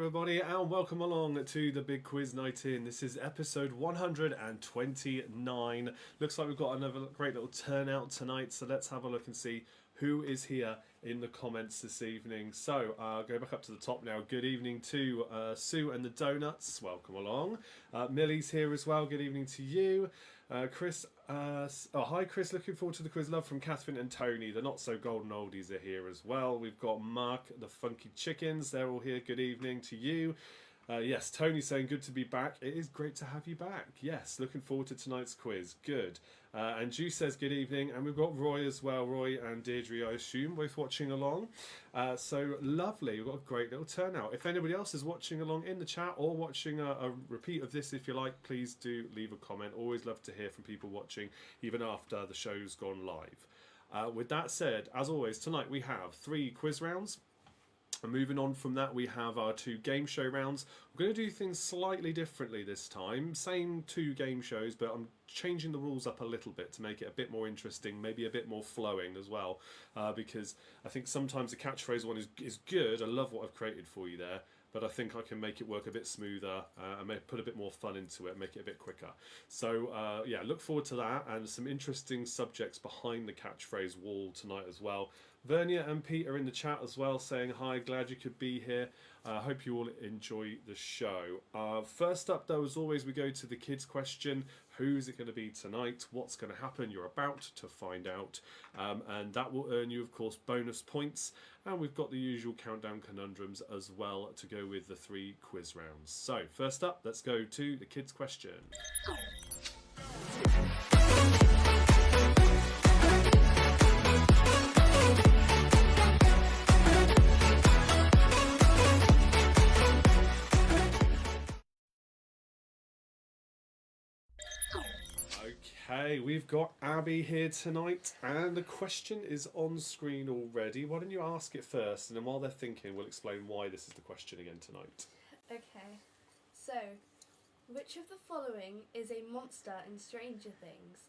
everybody, and welcome along to the Big Quiz Night In. This is episode 129. Looks like we've got another great little turnout tonight, so let's have a look and see who is here in the comments this evening. So, go back up to the top now. Good evening to Sue and the Donuts. Welcome along. Millie's here as well. Good evening to you. Chris, hi Chris, looking forward to the quiz. Love from Catherine and Tony. The not so golden oldies are here as well. We've got Mark, the funky chickens. They're all here. Good evening to you. Yes, Tony's saying good to be back. It is great to have you back. Yes, looking forward to tonight's quiz. Good. And Ju says good evening. And we've got Roy as well. Roy and Deirdre, I assume, both watching along. So lovely. We've got a great little turnout. If anybody else is watching along in the chat or watching a repeat of this, if you like, please do leave a comment. Always love to hear from people watching, even after the show's gone live. With that said, as always, tonight we have 3 quiz rounds. And moving on from that, we have our 2 game show rounds. We're going to do things slightly differently this time. Same 2 game shows, but I'm changing the rules up a little bit to make it a bit more interesting, maybe a bit more flowing as well. Because I think sometimes the catchphrase one is good. I love what I've created for you there. But I think I can make it work a bit smoother and put a bit more fun into it, make it a bit quicker. So, yeah, look forward to that and some interesting subjects behind the catchphrase wall tonight as well. Vernia and Pete are in the chat as well saying, hi, glad you could be here. Hope you all enjoy the show. First up, though, as always, we go to the kids' question. Who's it going to be tonight? What's going to happen? You're about to find out. And that will earn you, of course, bonus points. And we've got the usual countdown conundrums as well to go with the 3 quiz rounds. So, first up, let's go to the kids' question. Okay, we've got Abby here tonight, and the question is on screen already. Why don't you ask it first, and then while they're thinking, we'll explain why this is the question again tonight. Okay, so, which of the following is a monster in Stranger Things?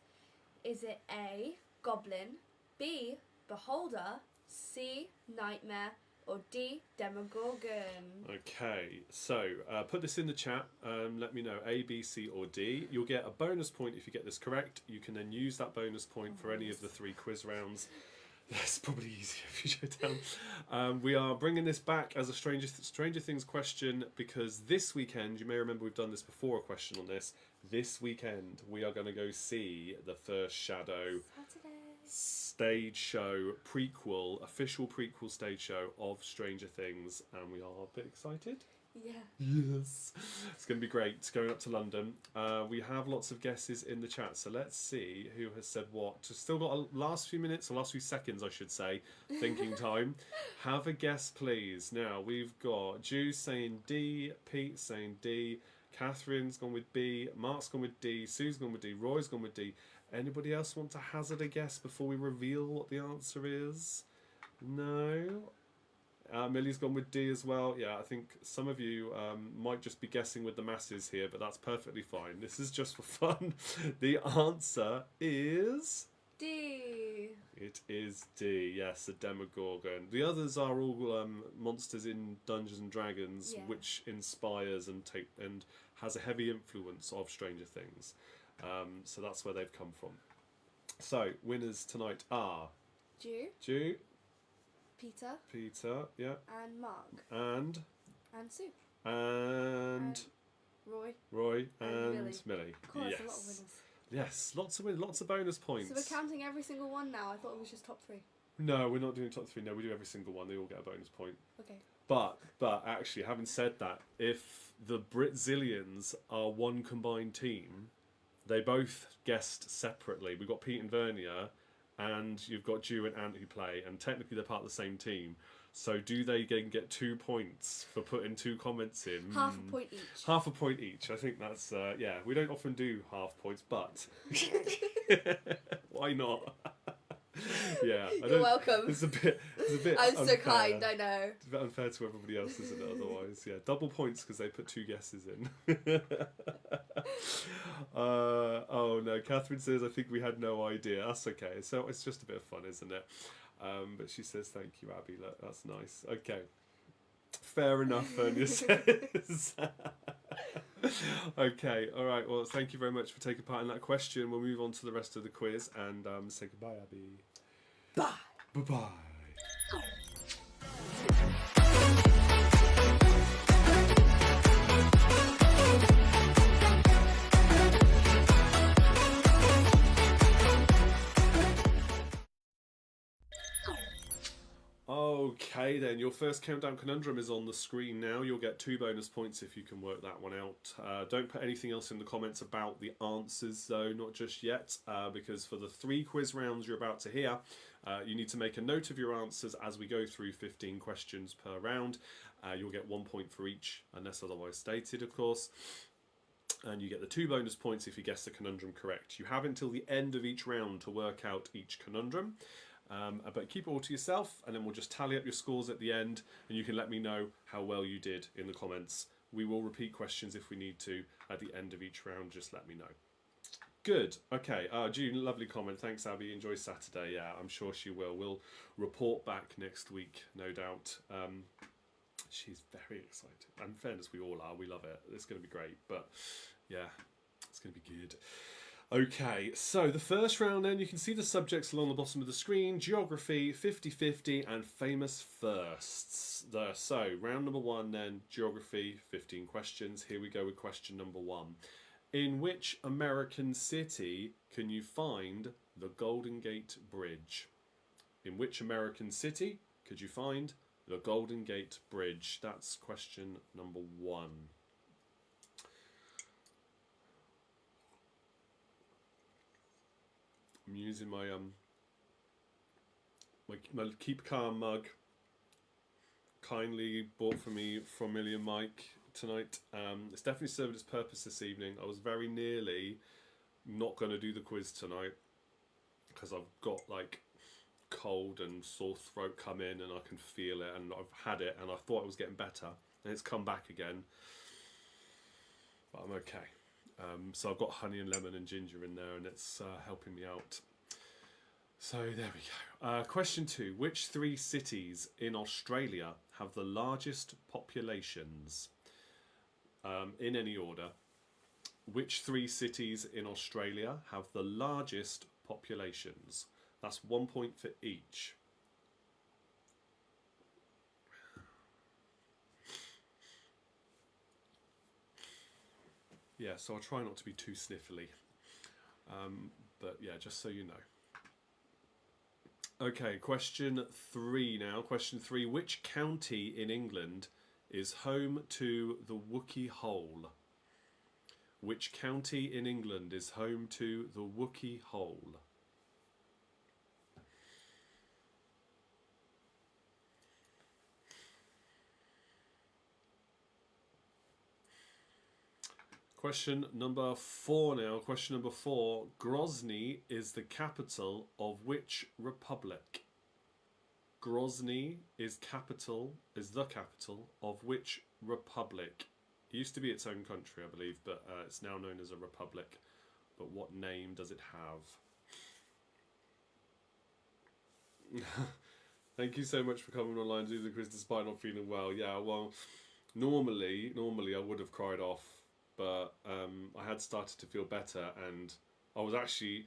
Is it A, Goblin, B, Beholder, C, Nightmare, or D, Demogorgon? Okay, so put this in the chat. Let me know A, B, C, or D. You'll get a bonus point if you get this correct. You can then use that bonus point for any of the 3 quiz rounds. That's probably easier if you show down. We are bringing this back as a Stranger Things question because this weekend, you may remember we've done this before, a question on this. This weekend, we are going to go see the first Shadow stage show official prequel stage show of Stranger Things, and we are a bit excited. Yeah. Yes. It's going to be great. It's going up to London. We have lots of guesses in the chat, so let's see who has said what. Just still got a last few minutes, or last few seconds, I should say, thinking time. Have a guess, please. Now, we've got Ju saying D, Pete saying D, Catherine's gone with B, Mark's gone with D, Sue's gone with D, Roy's gone with D. Anybody else want to hazard a guess before we reveal what the answer is? No? Millie's gone with D as well. Yeah, I think some of you might just be guessing with the masses here, but that's perfectly fine. This is just for fun. The answer is... D. It is D, yes, a Demogorgon. The others are all monsters in Dungeons and Dragons, Yeah. which inspires and has a heavy influence of Stranger Things. So that's where they've come from. So, winners tonight are... Ju. Peter. Yeah. And Mark. And Sue. And Roy and Millie. Of course, yes. a lot of winners. Yes, lots of lots of bonus points. So we're counting every single one now. I thought it was just top 3. No, we're not doing top 3. No, we do every single one. They all get a bonus point. Okay. But actually, having said that, if the Britzillions are one combined team, they both guessed separately. We've got Pete and Vernia, and you've got Ju and Ant who play, and technically they're part of the same team. So do they get 2 points for putting 2 comments in? Half a point each. Half a point each. I think that's, yeah, we don't often do half points, but why not? Yeah. You're welcome. It's a bit I'm unfair. so kind, I know. It's a bit unfair to everybody else, isn't it, otherwise? Yeah, double points because they put 2 guesses in. Oh no, Catherine says, I think we had no idea. That's okay. So it's just a bit of fun, isn't it? But she says, thank you, Abby. Look, that's nice. Okay. Fair enough, Fernia says. Okay, all right. Well, thank you very much for taking part in that question. We'll move on to the rest of the quiz and say goodbye, Abby. Bye. Bye-bye. Okay then, your first countdown conundrum is on the screen now. You'll get 2 bonus points if you can work that one out. Don't put anything else in the comments about the answers though, not just yet, because for the 3 quiz rounds you're about to hear, you need to make a note of your answers as we go through 15 questions per round. You'll get 1 point for each, unless otherwise stated, of course. And you get the 2 bonus points if you guess the conundrum correct. You have until the end of each round to work out each conundrum. But keep it all to yourself, and then we'll just tally up your scores at the end, and you can let me know how well you did in the comments. We will repeat questions if we need to at the end of each round. Just let me know. Good. Okay. June, lovely comment. Thanks, Abby. Enjoy Saturday. Yeah, I'm sure she will. We'll report back next week, no doubt. She's very excited. And in fairness, we all are. We love it. It's going to be great. But yeah, it's going to be good. Okay, so the first round then, you can see the subjects along the bottom of the screen: geography, 50-50, and famous firsts. There. So, round number 1 then, geography, 15 questions. Here we go with question number 1. In which American city can you find the Golden Gate Bridge? In which American city could you find the Golden Gate Bridge? That's question number 1. I'm using my my Keep Calm mug, kindly bought for me from Million Mike tonight. It's definitely served its purpose this evening. I was very nearly not going to do the quiz tonight because I've got like cold and sore throat come in and I can feel it, and I've had it and I thought I was getting better and it's come back again, but I'm okay. So I've got honey and lemon and ginger in there, and it's helping me out. So there we go. Question 2. Which 3 cities in Australia have the largest populations? In any order. Which 3 cities in Australia have the largest populations? That's 1 point for each. Yeah, so I'll try not to be too sniffly. But yeah, just so you know. Okay, question 3 now. Question 3. Which county in England is home to the Wookey Hole? Which county in England is home to the Wookey Hole? Question number 4 now. Question number 4. Grozny is the capital of which republic? Grozny is the capital of which republic? It used to be its own country, I believe, but it's now known as a republic. But what name does it have? Thank you so much for coming online to do the quiz despite not feeling well. Yeah, well, normally I would have cried off, but I had started to feel better, and I was actually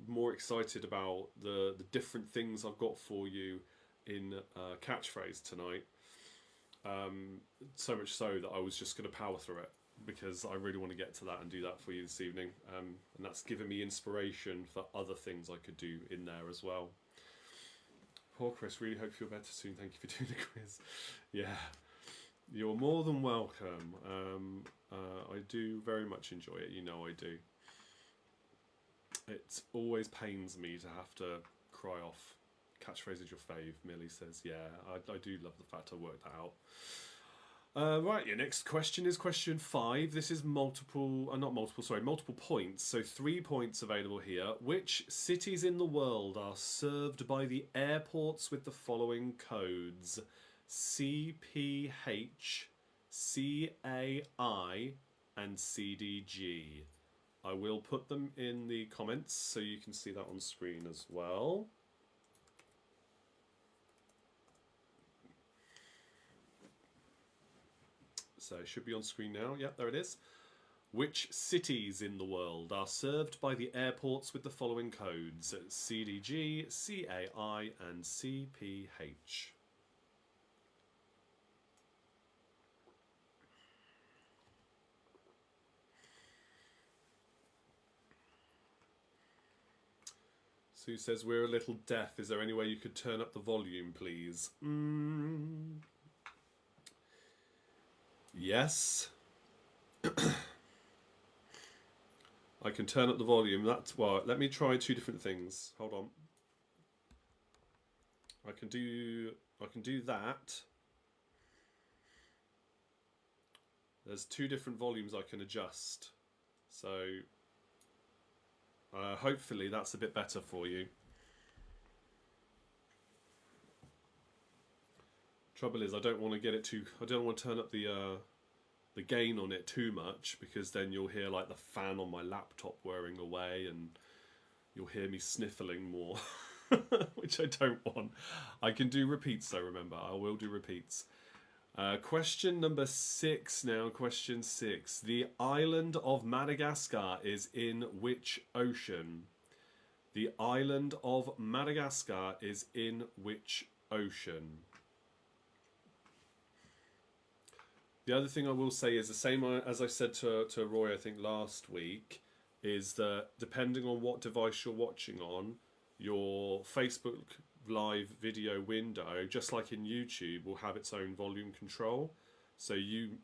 more excited about the different things I've got for you in catchphrase tonight. So much so that I was just going to power through it, because I really want to get to that and do that for you this evening. And that's given me inspiration for other things I could do in there as well. Poor Chris, really hope you feel better soon. Thank you for doing the quiz. Yeah, you're more than welcome. I do very much enjoy it, you know I do. It always pains me to have to cry off. Catchphrase is your fave, Millie says. Yeah, I do love the fact I worked that out. Right, your next question is question 5. This is multiple points. So 3 points available here. Which cities in the world are served by the airports with the following codes? CPH, CAI, and CDG. I will put them in the comments so you can see that on screen as well. So it should be on screen now. Yep, there it is. Which cities in the world are served by the airports with the following codes? CDG, CAI, and CPH. Sue says, we're a little deaf. Is there any way you could turn up the volume, please? Yes. I can turn up the volume. That's well. Let me try two different things. Hold on. I can do that. There's two different volumes I can adjust. So hopefully that's a bit better for you. Trouble is, I don't want to get it too. I don't want to turn up the gain on it too much, because then you'll hear like the fan on my laptop whirring away, and you'll hear me sniffling more, which I don't want. I can do repeats though. Remember, I will do repeats. Question number 6 now. Question 6. The island of Madagascar is in which ocean? The island of Madagascar is in which ocean? The other thing I will say is the same as I said to Roy, I think last week, is that depending on what device you're watching on, your Facebook live video window, just like in YouTube, will have its own volume control. So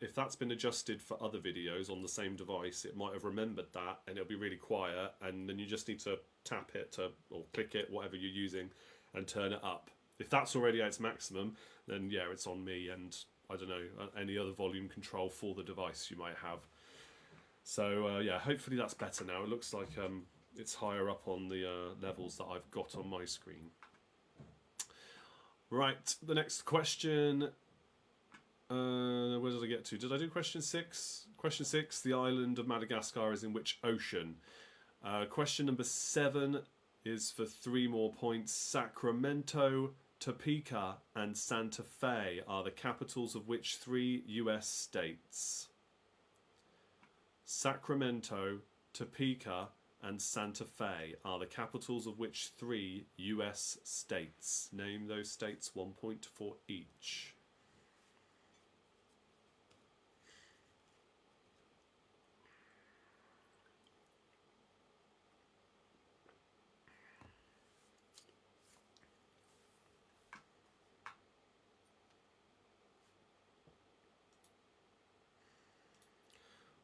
if that's been adjusted for other videos on the same device, it might have remembered that, and it'll be really quiet, and then you just need to tap it or click it, whatever you're using, and turn it up. If that's already at its maximum, then yeah, it's on me, and I don't know, any other volume control for the device you might have. So yeah, hopefully that's better now. It looks like it's higher up on the levels that I've got on my screen. Right, the next question. Where did I get to? Did I do question 6? Question 6, the island of Madagascar is in which ocean? Question number 7 is for 3 more points. Sacramento, Topeka, and Santa Fe are the capitals of which 3 US states? Sacramento, Topeka, and Santa Fe are the capitals of which 3 US states? Name those states, 1 point for each.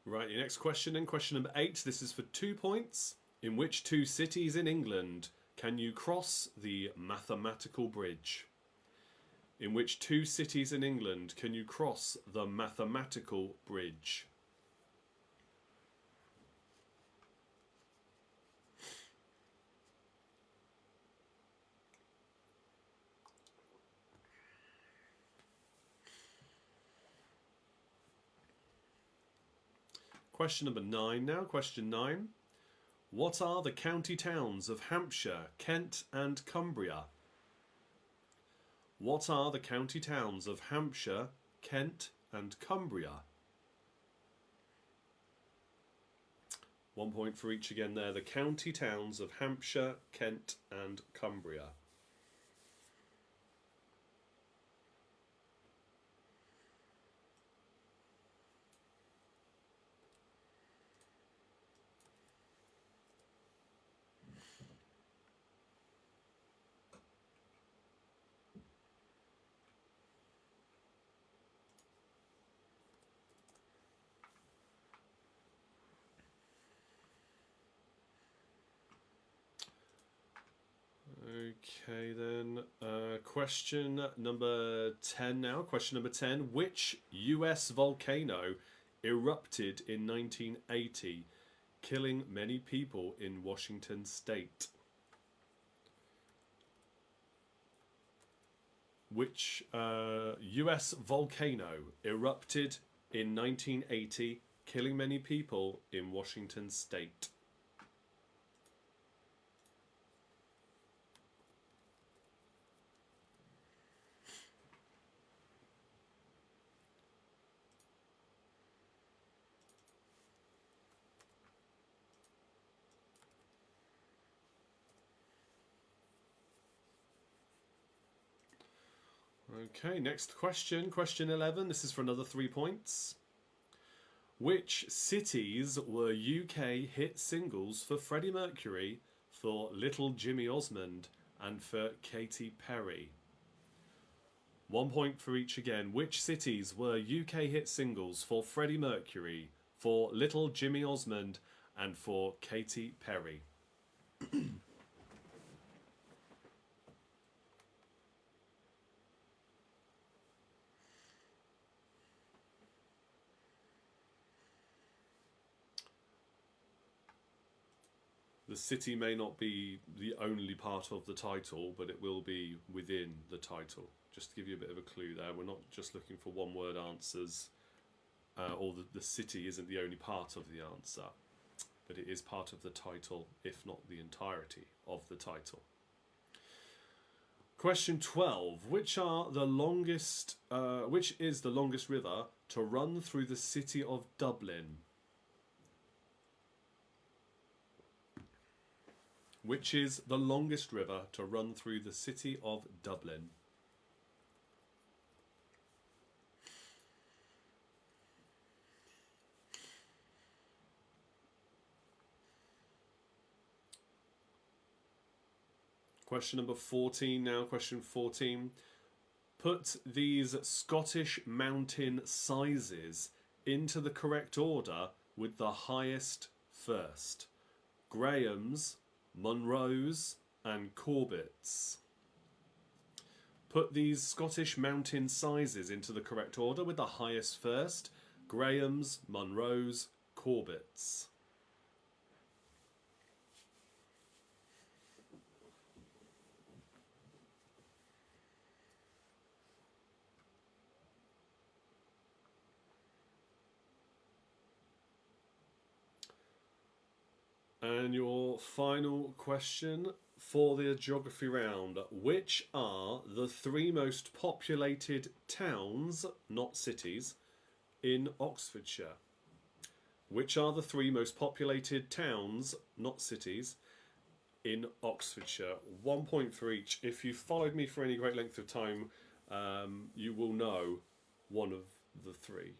Right, your next question then, question number 8. This is for 2 points. In which 2 cities in England can you cross the mathematical bridge? In which 2 cities in England can you cross the mathematical bridge? Question number 9 now. Question 9. What are the county towns of Hampshire, Kent, and Cumbria? What are the county towns of Hampshire, Kent, and Cumbria? 1 point for each again there. The county towns of Hampshire, Kent, and Cumbria. Okay then, question number 10 now. Question number 10. Which US volcano erupted in 1980, killing many people in Washington state? Which US volcano erupted in 1980, killing many people in Washington state? Okay, next question. Question 11. This is for another 3 points. Which cities were UK hit singles for Freddie Mercury, for Little Jimmy Osmond, and for Katy Perry? 1 point for each again. Which cities were UK hit singles for Freddie Mercury, for Little Jimmy Osmond, and for Katy Perry? The city may not be the only part of the title, but it will be within the title. Just to give you a bit of a clue there, we're not just looking for one-word answers, or the city isn't the only part of the answer, but it is part of the title, if not the entirety of the title. Question 12. Which is the longest river to run through the city of Dublin? Which is the longest river to run through the city of Dublin? Question number 14 now. Question 14. Put these Scottish mountain sizes into the correct order with the highest first. Graham's, Munro's, and Corbett's. Put these Scottish mountain sizes into the correct order with the highest first. Graham's, Munro's, Corbett's. And your final question for the geography round. Which are the 3 most populated towns, not cities, in Oxfordshire? Which are the 3 most populated towns, not cities, in Oxfordshire? 1 point for each. If you followed me for any great length of time, you will know one of the 3.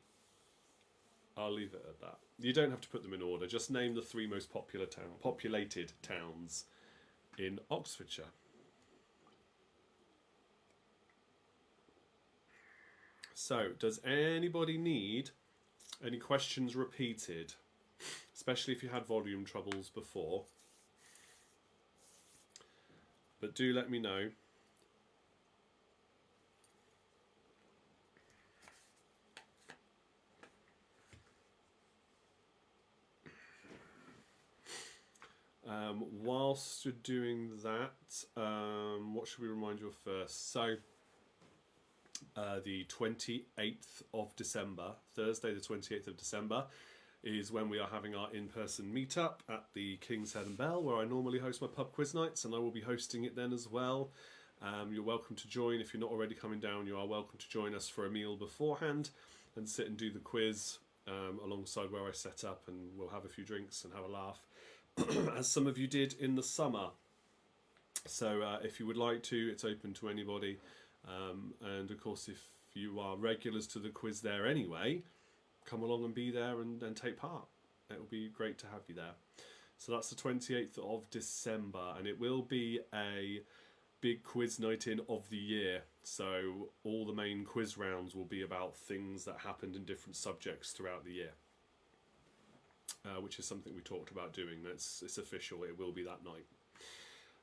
I'll leave it at that. You don't have to put them in order. Just name the 3 most populated towns in Oxfordshire. So, does anybody need any questions repeated? Especially if you had volume troubles before. But do let me know. Whilst you're doing that, what should we remind you of first? So, the 28th of December, Thursday the 28th of December, is when we are having our in-person meetup at the King's Head and Bell, where I normally host my pub quiz nights, and I will be hosting it then as well. You're welcome to join. If you're not already coming down, you are welcome to join us for a meal beforehand and sit and do the quiz alongside where I set up, and we'll have a few drinks and have a laugh. As some of you did in the summer. So if you would like to, it's open to anybody. And of course, if you are regulars to the quiz there anyway, come along and be there and take part. It will be great to have you there. So that's the 28th of December, and it will be a big quiz night in of the year. So all the main quiz rounds will be about things that happened in different subjects throughout the year. Which is something we talked about doing. It's official, it will be that night.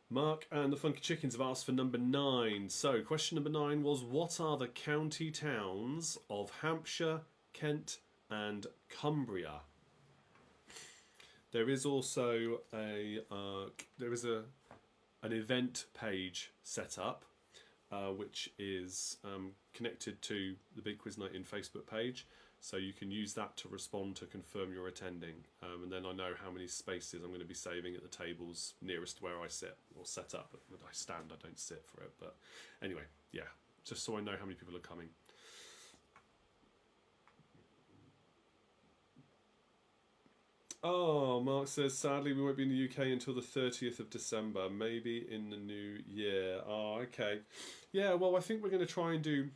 Mark and the Funky Chickens have asked for number 9. So, question number 9 was, what are the county towns of Hampshire, Kent and Cumbria? There is also an event page set up, which is connected to the Big Quiz Night in Facebook page. So you can use that to respond to confirm you're attending. And then I know how many spaces I'm going to be saving at the tables nearest where I sit or set up. I stand, I don't sit for it. But anyway, yeah, just so I know how many people are coming. Oh, Mark says, sadly, we won't be in the UK until the 30th of December, maybe in the new year. Oh, okay. Yeah, well, I think we're going to try and do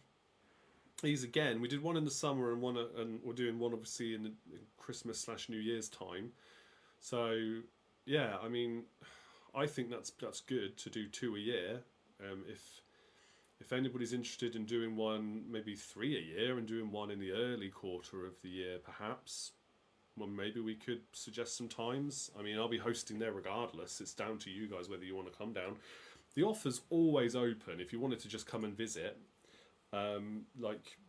these again. We did one in the summer and one, and we're doing one obviously in Christmas/New Year's time. So, yeah, I mean, I think that's good to do 2 a year. If anybody's interested in doing one, maybe 3 a year, and doing one in the early quarter of the year, perhaps. Well, maybe we could suggest some times. I mean, I'll be hosting there regardless. It's down to you guys whether you want to come down. The offer's always open. If you wanted to just come and visit,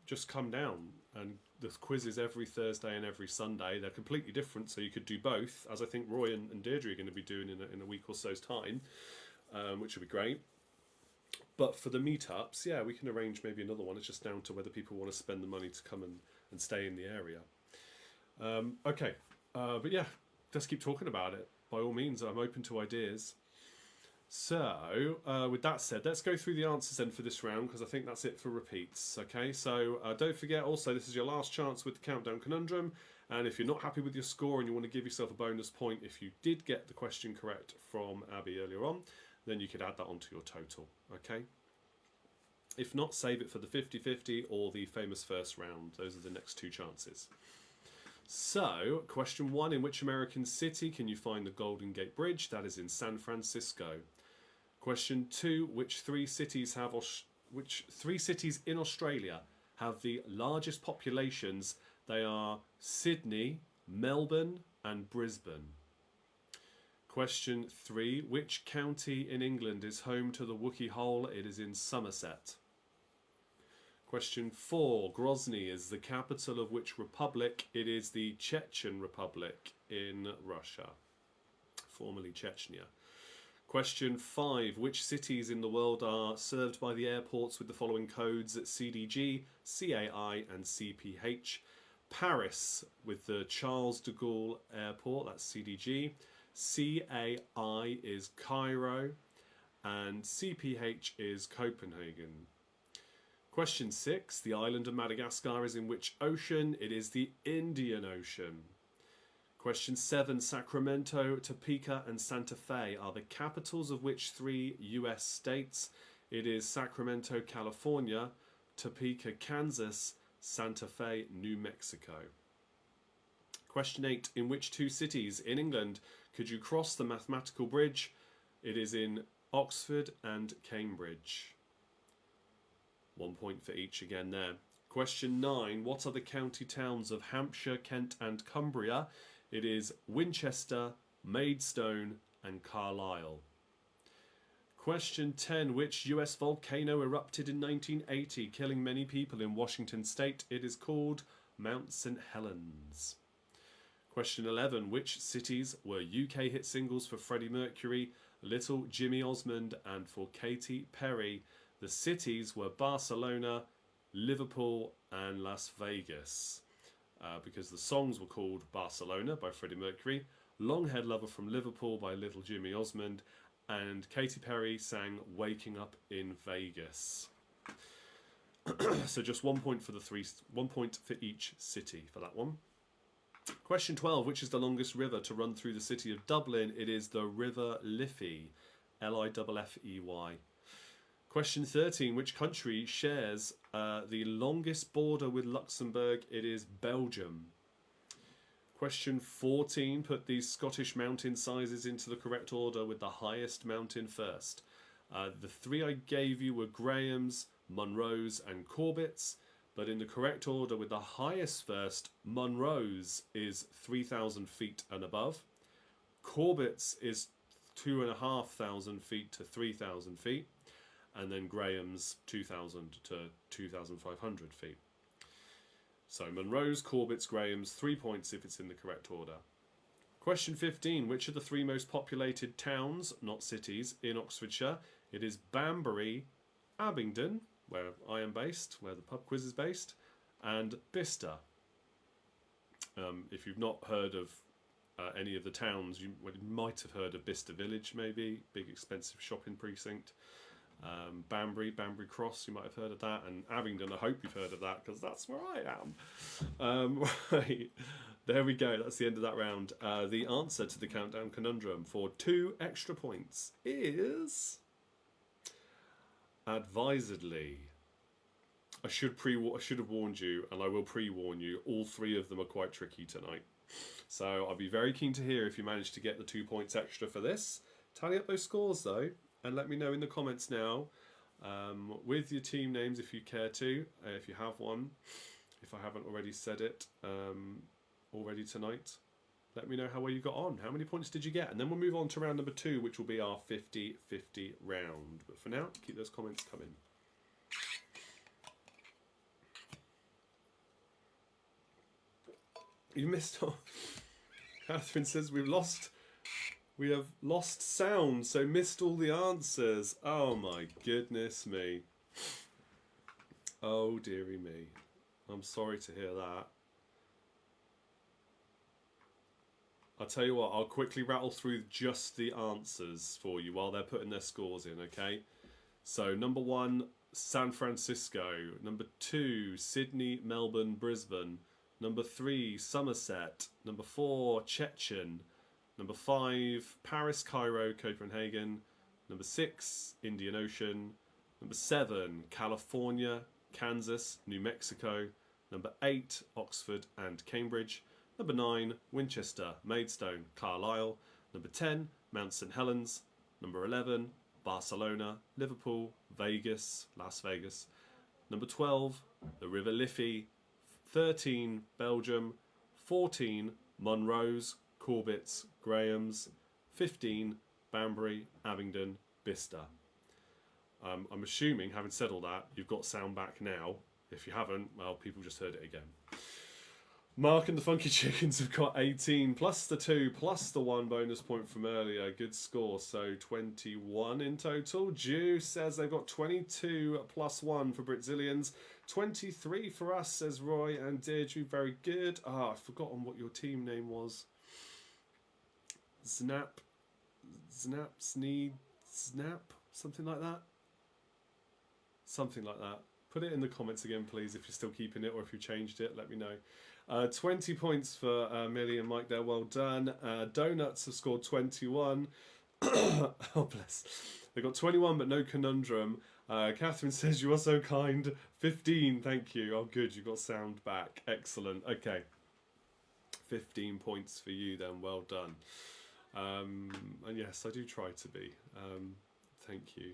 just come down. And the quizzes every Thursday and every Sunday. They're completely different, so you could do both, as I think Roy and Deirdre are going to be doing in a week or so's time, which would be great. But for the meetups, yeah, we can arrange maybe another one. It's just down to whether people want to spend the money to come and stay in the area. Okay, but yeah, let's keep talking about it. By all means, I'm open to ideas. So, with that said, let's go through the answers then for this round, because I think that's it for repeats. Okay, so don't forget also, this is your last chance with the Countdown Conundrum, and if you're not happy with your score and you want to give yourself a bonus point if you did get the question correct from Abby earlier on, then you could add that onto your total. Okay? If not, save it for the 50-50 or the famous first round. Those are the next two chances. So, question 1, in which American city can you find the Golden Gate Bridge? That is in San Francisco. Question 2, which three cities in Australia have the largest populations? They are Sydney, Melbourne, and Brisbane. Question 3, which county in England is home to the Wookey Hole? It is in Somerset. Question 4, Grozny is the capital of which republic? It is the Chechen Republic in Russia, formerly Chechnya. Question 5, which cities in the world are served by the airports with the following codes at CDG, CAI and CPH? Paris with the Charles de Gaulle Airport, that's CDG. CAI is Cairo and CPH is Copenhagen. Question 6, the island of Madagascar is in which ocean? It is the Indian Ocean. Question 7, Sacramento, Topeka and Santa Fe are the capitals of which three US states? It is Sacramento, California, Topeka, Kansas, Santa Fe, New Mexico. Question 8, in which two cities in England could you cross the mathematical bridge? It is in Oxford and Cambridge. 1 point for each again there. Question 9, what are the county towns of Hampshire, Kent and Cumbria? It is Winchester, Maidstone and Carlisle. Question 10, which US volcano erupted in 1980, killing many people in Washington state? It is called Mount St. Helens. Question 11, which cities were UK hit singles for Freddie Mercury, Little Jimmy Osmond and for Katy Perry? The cities were Barcelona, Liverpool and Las Vegas. Because the songs were called Barcelona by Freddie Mercury, Long Haired Lover from Liverpool by Little Jimmy Osmond, and Katy Perry sang Waking Up in Vegas. So just 1 point for 1 point for each city for that one. Question 12, which is the longest river to run through the city of Dublin? It is the River Liffey, Liffey. Question 13, which country shares the longest border with Luxembourg? It is Belgium. Question 14, put these Scottish mountain sizes into the correct order with the highest mountain first. The three I gave you were Graham's, Munro's and Corbett's, but in the correct order with the highest first, Munro's is 3,000 feet and above. Corbett's is 2,500 feet to 3,000 feet. And then Graham's 2,000 to 2,500 feet. So Munro's, Corbett's, Graham's, 3 points if it's in the correct order. Question 15, which are the three most populated towns, not cities, in Oxfordshire? It is Banbury, Abingdon, where I am based, where the pub quiz is based, and Bicester. If you've not heard of any of the towns, you might have heard of Bicester Village maybe, big expensive shopping precinct. Banbury Cross, you might have heard of that, and Abingdon, I hope you've heard of that because that's where I am. Right. There we go. That's the end of that round. The answer to the countdown conundrum for 2 extra points is advisedly. I should have warned you, and I will pre-warn you. All 3 of them are quite tricky tonight. So I'll be very keen to hear if you manage to get the 2 points extra for this. Tally up those scores though, and let me know in the comments now with your team names if you care to, if you have one. If I haven't already said it already tonight, let me know how well you got on. How many points did you get? And then we'll move on to round number 2, which will be our 50-50 round. But for now, keep those comments coming. You missed off. Catherine says we have lost sound, so missed all the answers. Oh my goodness me. Oh dearie me. I'm sorry to hear that. I'll tell you what, I'll quickly rattle through just the answers for you while they're putting their scores in, okay? So number 1, San Francisco. Number 2, Sydney, Melbourne, Brisbane. Number 3, Somerset. Number 4, Chechen. Number 5, Paris, Cairo, Copenhagen. Number 6, Indian Ocean. Number 7, California, Kansas, New Mexico. Number 8, Oxford and Cambridge. Number 9, Winchester, Maidstone, Carlisle. Number 10, Mount St Helens. Number 11, Barcelona, Liverpool, Vegas, Las Vegas. Number 12, the River Liffey. 13, Belgium. 14, Monrose, Corbetts, Grahams. 15, Banbury, Abingdon, Bicester. I'm assuming, having said all that, you've got sound back now. If you haven't, well, people just heard it again. Mark and the Funky Chickens have got 18, plus the 2, plus the 1 bonus point from earlier. Good score, so 21 in total. Jew says they've got 22 plus 1 for Brazilians. 23 for us, says Roy and Deirdre. Very good. I've forgotten what your team name was. Snap, Sneed, Snap, something like that. Something like that. Put it in the comments again, please, if you're still keeping it or if you changed it. Let me know. 20 points for Millie and Mike there. Well done. Donuts have scored 21. Oh, bless. They got 21, but no conundrum. Catherine says, you are so kind. 15, thank you. Oh, good. You got sound back. Excellent. Okay. 15 points for you then. Well done. And yes, I do try to be. Thank you.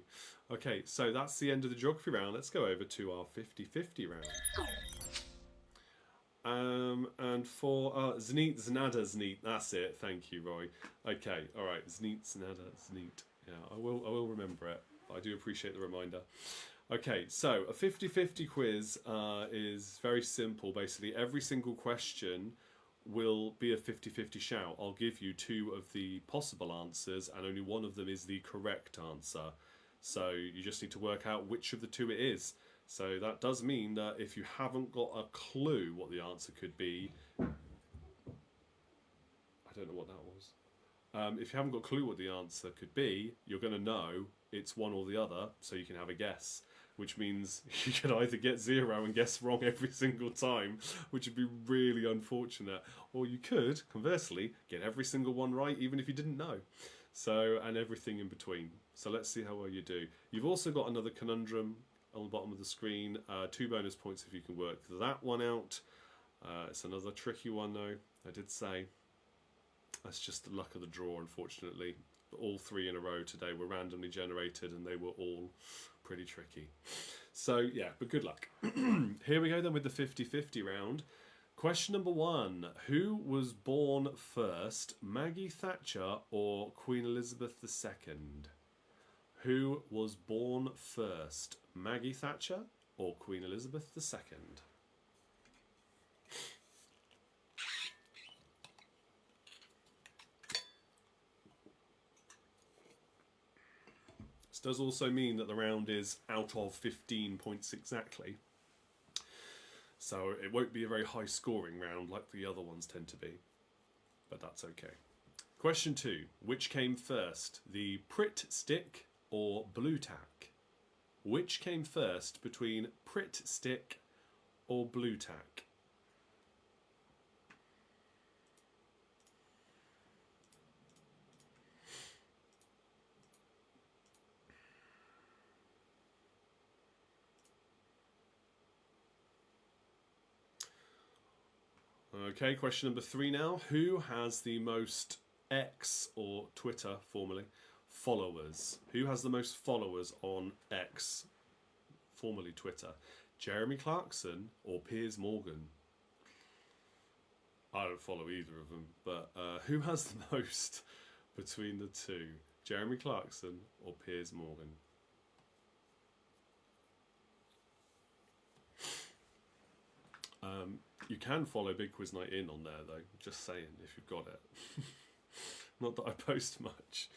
Okay, so that's the end of the geography round. Let's go over to our 50-50 round. And for Znada, that's it. Thank you, Roy. Okay, all right, Znada. Yeah, I will remember it. But I do appreciate the reminder. Okay, so a 50-50 quiz is very simple. Basically, every single question will be a 50-50 shout. I'll give you 2 of the possible answers, and only one of them is the correct answer. So you just need to work out which of the 2 it is. So that does mean that if you haven't got a clue what the answer could be, I don't know what that was. If you haven't got a clue what the answer could be, you're going to know it's one or the other, so you can have a guess. Which means you could either get 0 and guess wrong every single time, which would be really unfortunate, or you could, conversely, get every single one right, even if you didn't know. So, and everything in between. So let's see how well you do. You've also got another conundrum on the bottom of the screen. 2 bonus points if you can work that one out. It's another tricky one though, I did say. That's just the luck of the draw, unfortunately. All 3 in a row today were randomly generated and they were all pretty tricky. So yeah, but good luck. Here we go then with the 50-50 round. Question number 1. Who was born first, Maggie Thatcher or Queen Elizabeth II? Who was born first, Maggie Thatcher or Queen Elizabeth II? This does also mean that the round is out of 15 points exactly. So it won't be a very high scoring round like the other ones tend to be. But that's okay. Question 2. Which came first, the Pritt stick or blue tack? Which came first between Pritt stick or blue tack? Okay, question number 3 now. Who has the most X, or Twitter formerly, followers? Who has the most followers on X, formerly Twitter? Jeremy Clarkson or Piers Morgan? I don't follow either of them, but who has the most between the two? Jeremy Clarkson or Piers Morgan? You can follow Big Quiz Night In on there though, just saying, if you've got it. Not that I post much,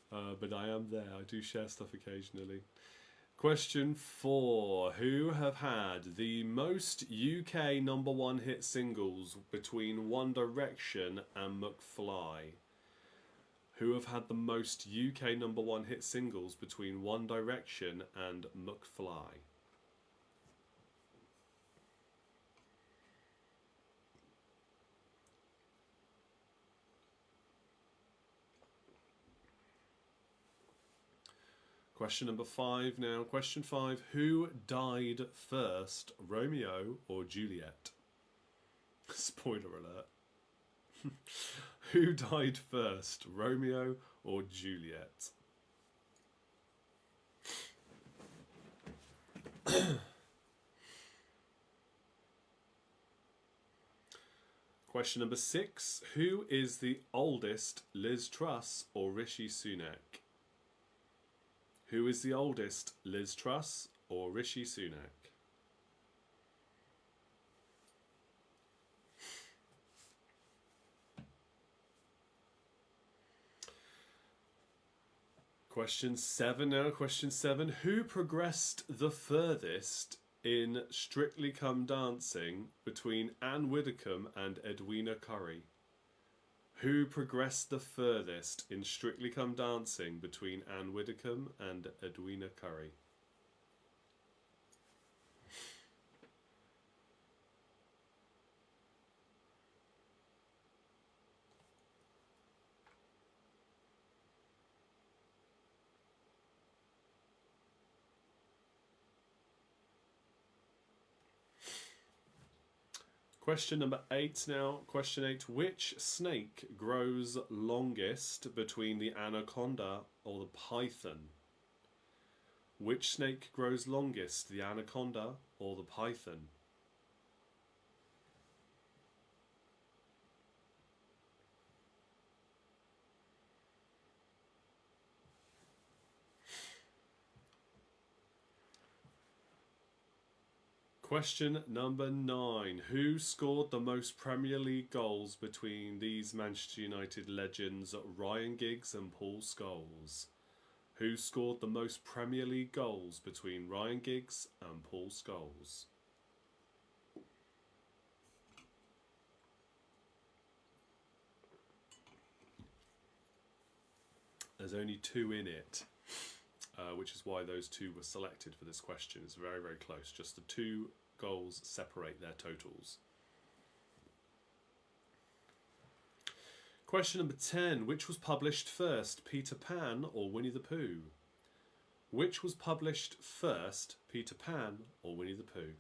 but I am there. I do share stuff occasionally. Question 4. Who have had the most UK #1 hit singles between One Direction and McFly? Who have had the most UK #1 hit singles between One Direction and McFly? Question number 5 now. Question 5. Who died first, Romeo or Juliet? Spoiler alert. Who died first, Romeo or Juliet? Question number 6. Who is the oldest, Liz Truss or Rishi Sunak? Who is the oldest, Liz Truss or Rishi Sunak? Question 7 now. Question 7. Who progressed the furthest in Strictly Come Dancing between Anne Widdecombe and Edwina Currie? Who progressed the furthest in Strictly Come Dancing between Anne Widdecombe and Edwina Currie? Question number 8 now. Question 8. Which snake grows longest between the anaconda or the python? Which snake grows longest, the anaconda or the python? Question number 9. Who scored the most Premier League goals between these Manchester United legends, Ryan Giggs and Paul Scholes? Who scored the most Premier League goals between Ryan Giggs and Paul Scholes? There's only 2 in it, which is why those 2 were selected for this question. It's very, very close. Just the 2 goals separate their totals. Question number 10. Which was published first, Peter Pan or Winnie the Pooh? Which was published first, Peter Pan or Winnie the Pooh?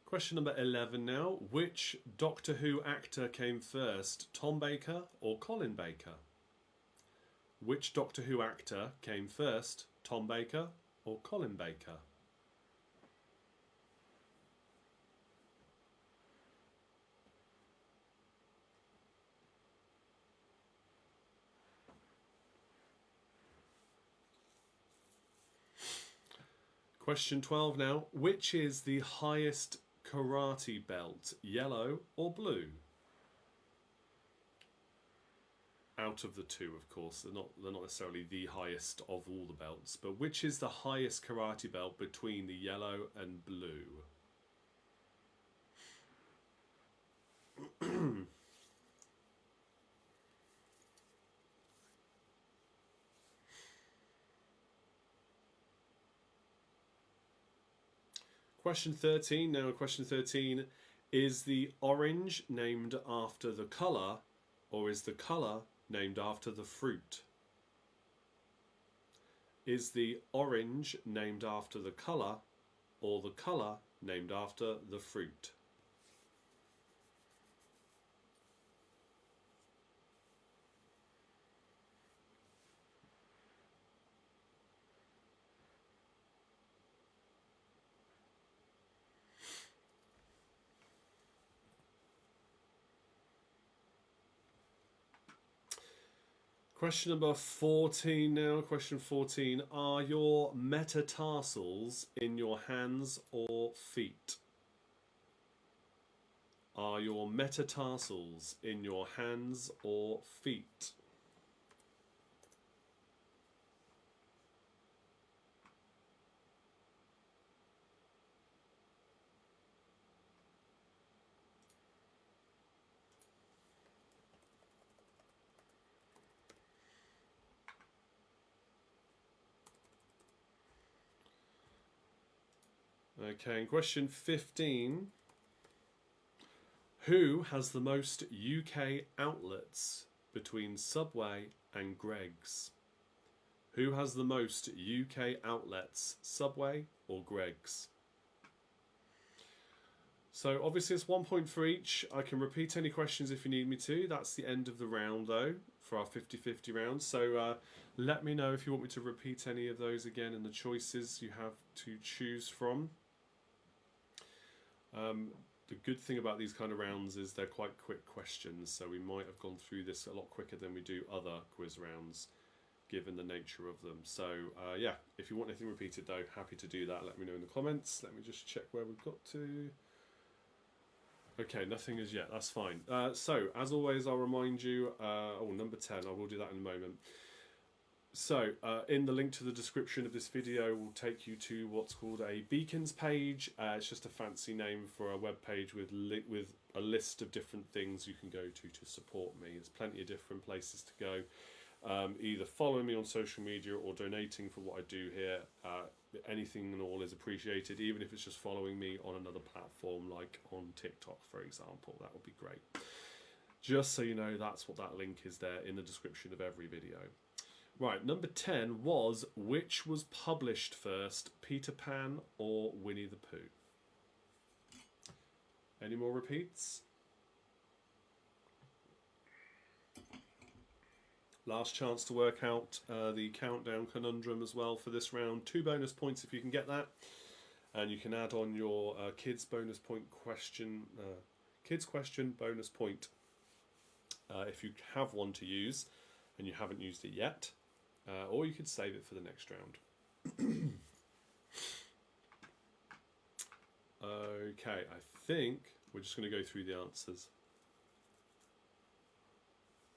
Question number 11 now. Which Doctor Who actor came first, Tom Baker or Colin Baker? Which Doctor Who actor came first, Tom Baker or Colin Baker? Question 12 now. Which is the highest karate belt, yellow or blue? Out of the 2, of course, they're not necessarily the highest of all the belts, but which is the highest karate belt between the yellow and blue? Question 13 now. Question 13. Is the orange named after the colour or is the colour named after the fruit? Is the orange named after the colour, or the colour named after the fruit? Question number 14 now. Question 14. Are your metatarsals in your hands or feet? Are your metatarsals in your hands or feet? Okay, and question 15. Who has the most UK outlets between Subway and Greggs? Who has the most UK outlets, Subway or Greggs? So obviously it's 1 point for each. I can repeat any questions if you need me to. That's the end of the round though, for our 50-50 round. So let me know if you want me to repeat any of those again and the choices you have to choose from. The good thing about these kind of rounds is they're quite quick questions, so we might have gone through this a lot quicker than we do other quiz rounds, given the nature of them. So yeah, if you want anything repeated though, happy to do that. Let me know in the comments. Let me just check where we've got to. Okay, nothing as yet, that's fine. So, as always, I'll remind you, number 10, I will do that in a moment. So, in the link to the description of this video will take you to what's called a beacons page. It's just a fancy name for a web page with a list of different things you can go to support me. There's plenty of different places to go. Either following me on social media or donating for what I do here. Anything and all is appreciated, even if it's just following me on another platform like on TikTok, for example. That would be great. Just so you know, that's what that link is there in the description of every video. Right, number 10 was, which was published first, Peter Pan or Winnie the Pooh? Any more repeats? Last chance to work out the countdown conundrum as well for this round. 2 bonus points if you can get that. And you can add on your kids bonus point question, kids question bonus point if you have one to use and you haven't used it yet. Or you could save it for the next round. Okay, I think we're just going to go through the answers.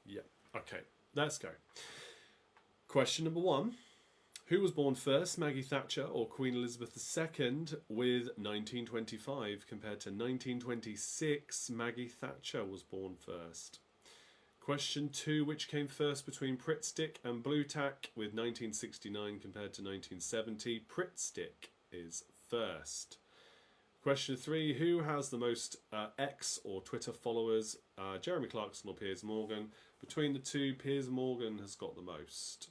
Yeah, okay, let's go. Question number 1. Who was born first, Maggie Thatcher or Queen Elizabeth II, with 1925 compared to 1926? Maggie Thatcher was born first. Question 2, which came first between Pritt Stick and Blue Tack, with 1969 compared to 1970? Pritt Stick is first. Question 3, who has the most X or Twitter followers, Jeremy Clarkson or Piers Morgan? Between the two, Piers Morgan has got the most.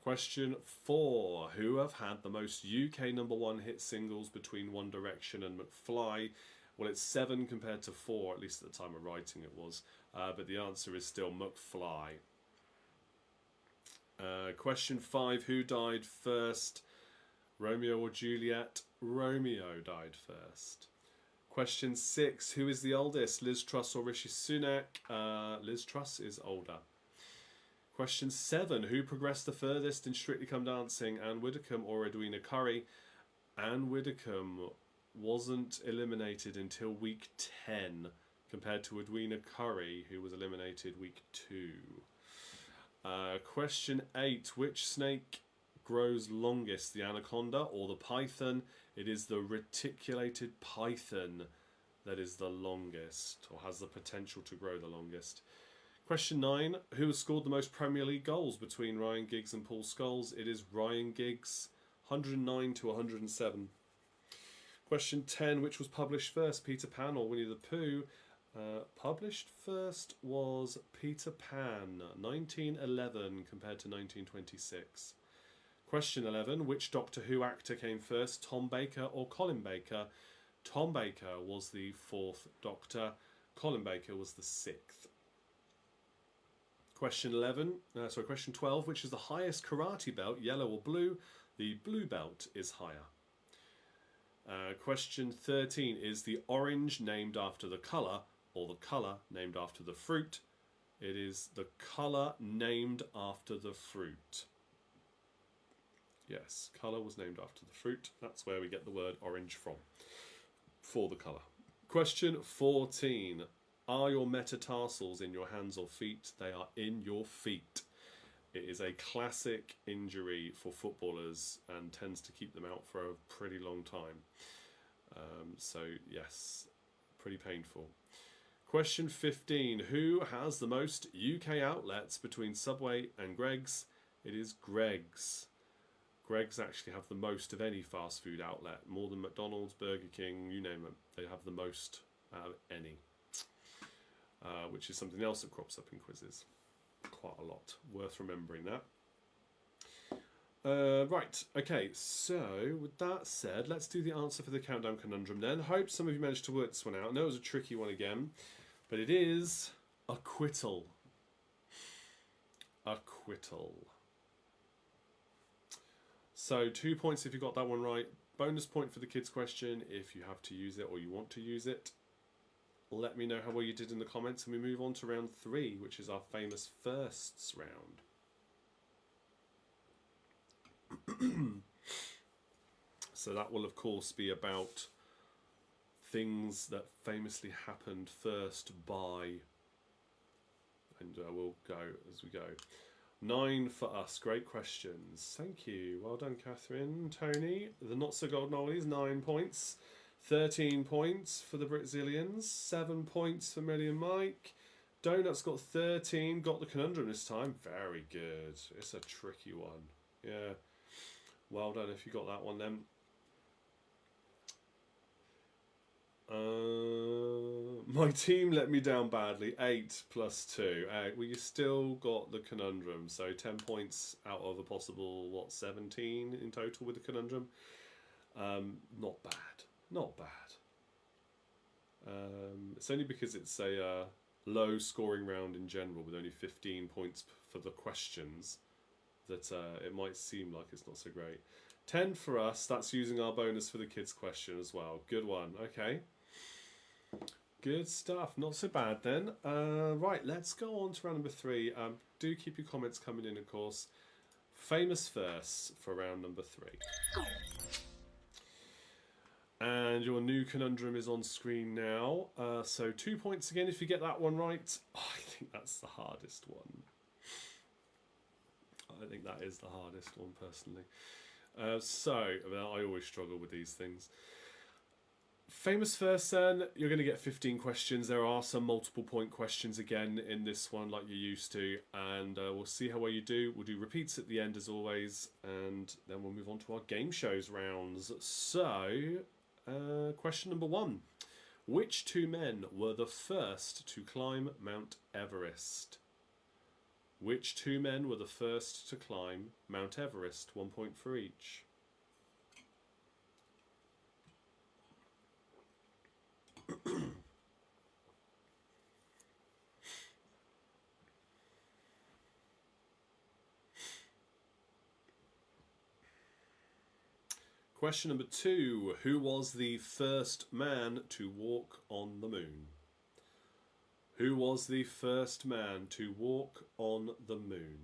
Question 4, who have had the most UK #1 hit singles between One Direction and McFly? Well, it's 7 compared to 4, at least at the time of writing it was. But the answer is still McFly. Question 5, who died first? Romeo or Juliet? Romeo died first. Question 6, who is the oldest? Liz Truss or Rishi Sunak? Liz Truss is older. Question 7, who progressed the furthest in Strictly Come Dancing? Anne Widdecombe or Edwina Currie? Anne Widdecombe wasn't eliminated until week 10, compared to Edwina Currie, who was eliminated week 2. Question 8, which snake grows longest, the anaconda or the python? It is the reticulated python that is the longest, or has the potential to grow the longest. Question 9, who has scored the most Premier League goals between Ryan Giggs and Paul Scholes? It is Ryan Giggs, 109 to 107. Question 10, which was published first, Peter Pan or Winnie the Pooh? Published first was Peter Pan, 1911 compared to 1926. Question 11. Which Doctor Who actor came first, Tom Baker or Colin Baker? Tom Baker was the 4th Doctor. Colin Baker was the 6th. Question 12. Which is the highest karate belt, yellow or blue? The blue belt is higher. Question 13. Is the orange named after the colour or the colour named after the fruit? It is the colour named after the fruit. Yes, colour was named after the fruit. That's where we get the word orange from, for the colour. Question 14. Are your metatarsals in your hands or feet? They are in your feet. It is a classic injury for footballers and tends to keep them out for a pretty long time. So, yes, pretty painful. Question 15. Who has the most UK outlets between Subway and Greggs? It is Greggs. Greggs actually have the most of any fast food outlet, more than McDonald's, Burger King, you name it. They have the most out of any, which is something else that crops up in quizzes quite a lot. Worth remembering that. Right, okay, so with that said, let's do the answer for the countdown conundrum then. Hope some of you managed to work this one out. I know it was a tricky one again, but it is acquittal. Acquittal. So 2 points if you got that one right. Bonus point for the kids question if you have to use it or you want to use it. Let me know how well you did in the comments, and we move on to round 3, which is our famous firsts round. So that will of course be about things that famously happened first by, and we'll go as we go. 9 for us. Great questions. Thank you. Well done, Catherine. Tony, the not so golden oldies, 9 points. 13 points for the Brazilians. 7 points for Millie and Mike. Donuts got 13. Got the conundrum this time. Very good. It's a tricky one. Yeah. Well done if you got that one then. My team let me down badly. 8 plus 2. Well, you still got the conundrum. So 10 points out of a possible, 17 in total with the conundrum. Not bad. Not bad. It's only because it's a low scoring round in general with only 15 points for the questions that it might seem like it's not so great. 10 for us. That's using our bonus for the kids question as well. Good one. Okay. Good stuff. Not so bad then. Right, let's go on to round number 3. Do keep your comments coming in, of course. Famous verse for round number 3. And your new conundrum is on screen now. So 2 points again if you get that one right. Oh, I think that's the hardest one. I think that is the hardest one, personally. I always struggle with these things. Famous verse then, you're going to get 15 questions. There are some multiple point questions again in this one like you're used to. And we'll see how well you do. We'll do repeats at the end as always. And then we'll move on to our game shows rounds. So, question number 1. Which 2 men were the first to climb Mount Everest? Which 2 men were the first to climb Mount Everest? 1 point for each. Question number 2. Who was the first man to walk on the moon? Who was the first man to walk on the moon?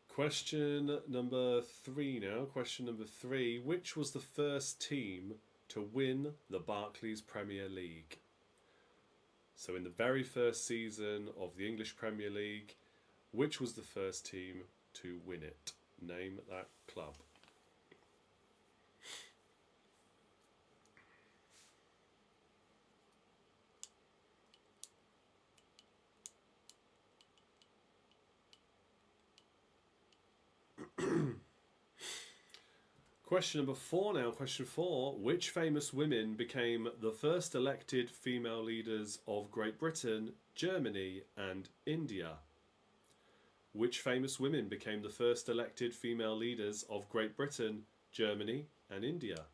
Question number 3 now. Question number 3. Which was the first team to win the Barclays Premier League? So in the very first season of the English Premier League, which was the first team to win it? Name that club. Question number 4 now. Question 4. Which famous women became the first elected female leaders of Great Britain, Germany, and India? Which famous women became the first elected female leaders of Great Britain, Germany, and India?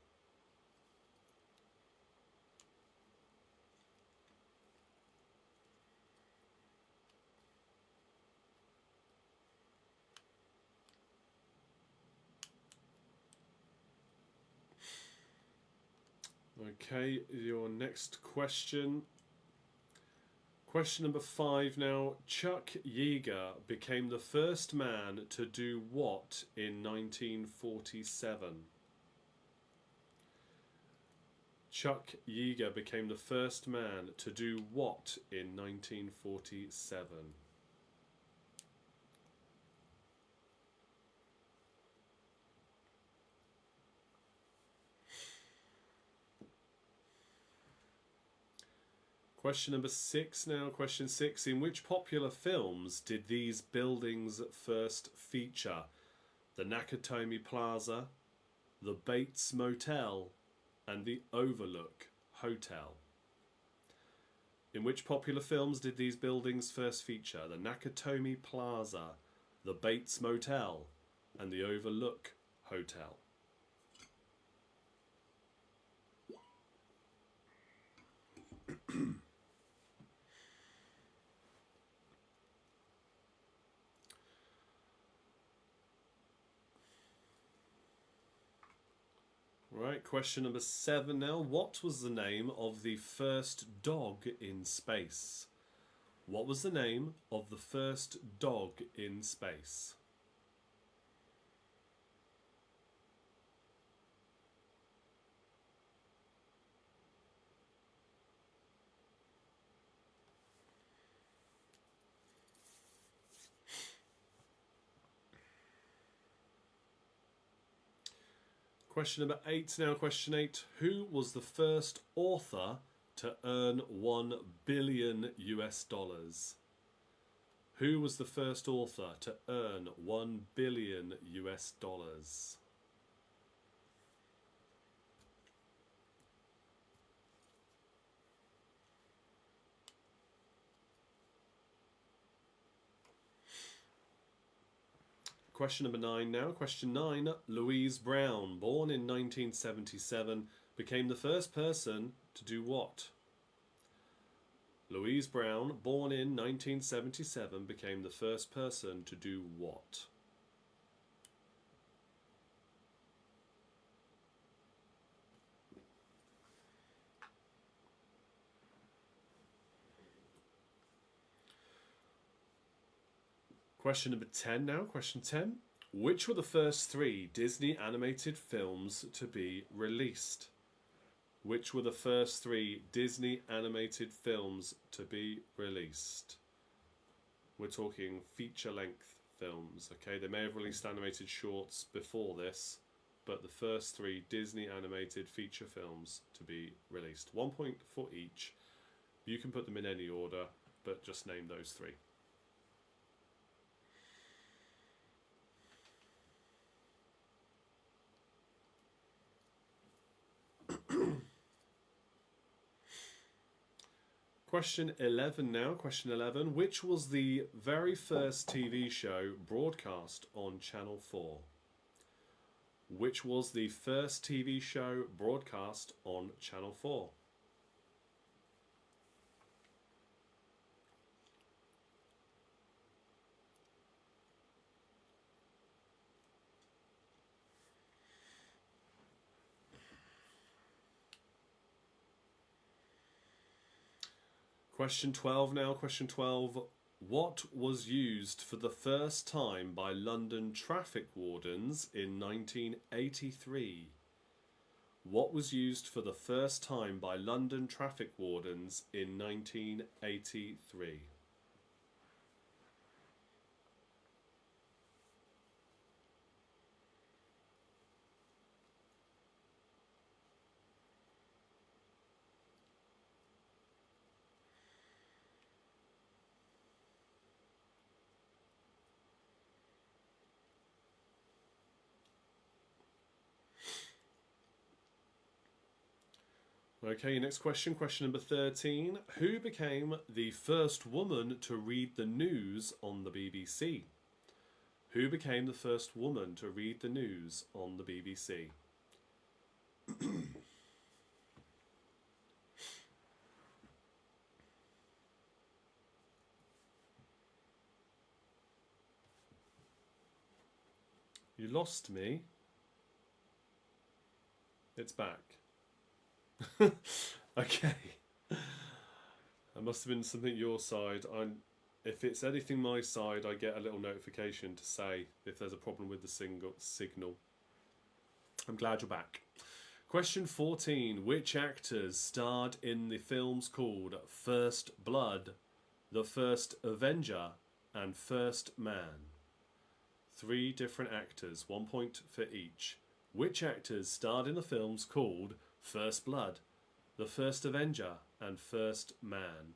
Okay, your next question. Question number 5 now. Chuck Yeager became the first man to do what in 1947? Chuck Yeager became the first man to do what in 1947? Question number 6 now. Question 6. In which popular films did these buildings first feature? The Nakatomi Plaza, the Bates Motel, and the Overlook Hotel. In which popular films did these buildings first feature? The Nakatomi Plaza, the Bates Motel, and the Overlook Hotel. Right, question number 7 now. What was the name of the first dog in space? What was the name of the first dog in space? Question number 8 now. Question 8. Who was the first author to earn $1 billion US? Who was the first author to earn $1 billion US? Question number 9 now. Question 9. Louise Brown, born in 1977, became the first person to do what? Louise Brown, born in 1977, became the first person to do what? Question number 10 now. Question 10. Which were the first 3 Disney animated films to be released? Which were the first 3 Disney animated films to be released? We're talking feature-length films, okay? They may have released animated shorts before this, but the first 3 Disney animated feature films to be released. 1 point for each. You can put them in any order, but just name those 3. Question 11 now. Question 11. Which was the very first TV show broadcast on Channel 4? Which was the first TV show broadcast on Channel 4? Question 12 now. Question 12. What was used for the first time by London traffic wardens in 1983? What was used for the first time by London traffic wardens in 1983? Okay, next question. Question number 13. Who became the first woman to read the news on the BBC? Who became the first woman to read the news on the BBC? You lost me. It's back. Okay. That must have been something your side. If it's anything my side, I get a little notification to say if there's a problem with the signal. I'm glad you're back. Question 14. Which actors starred in the films called First Blood, The First Avenger, and First Man? 3 different actors, 1 point for each. Which actors starred in the films called First Blood, The First Avenger, and First Man?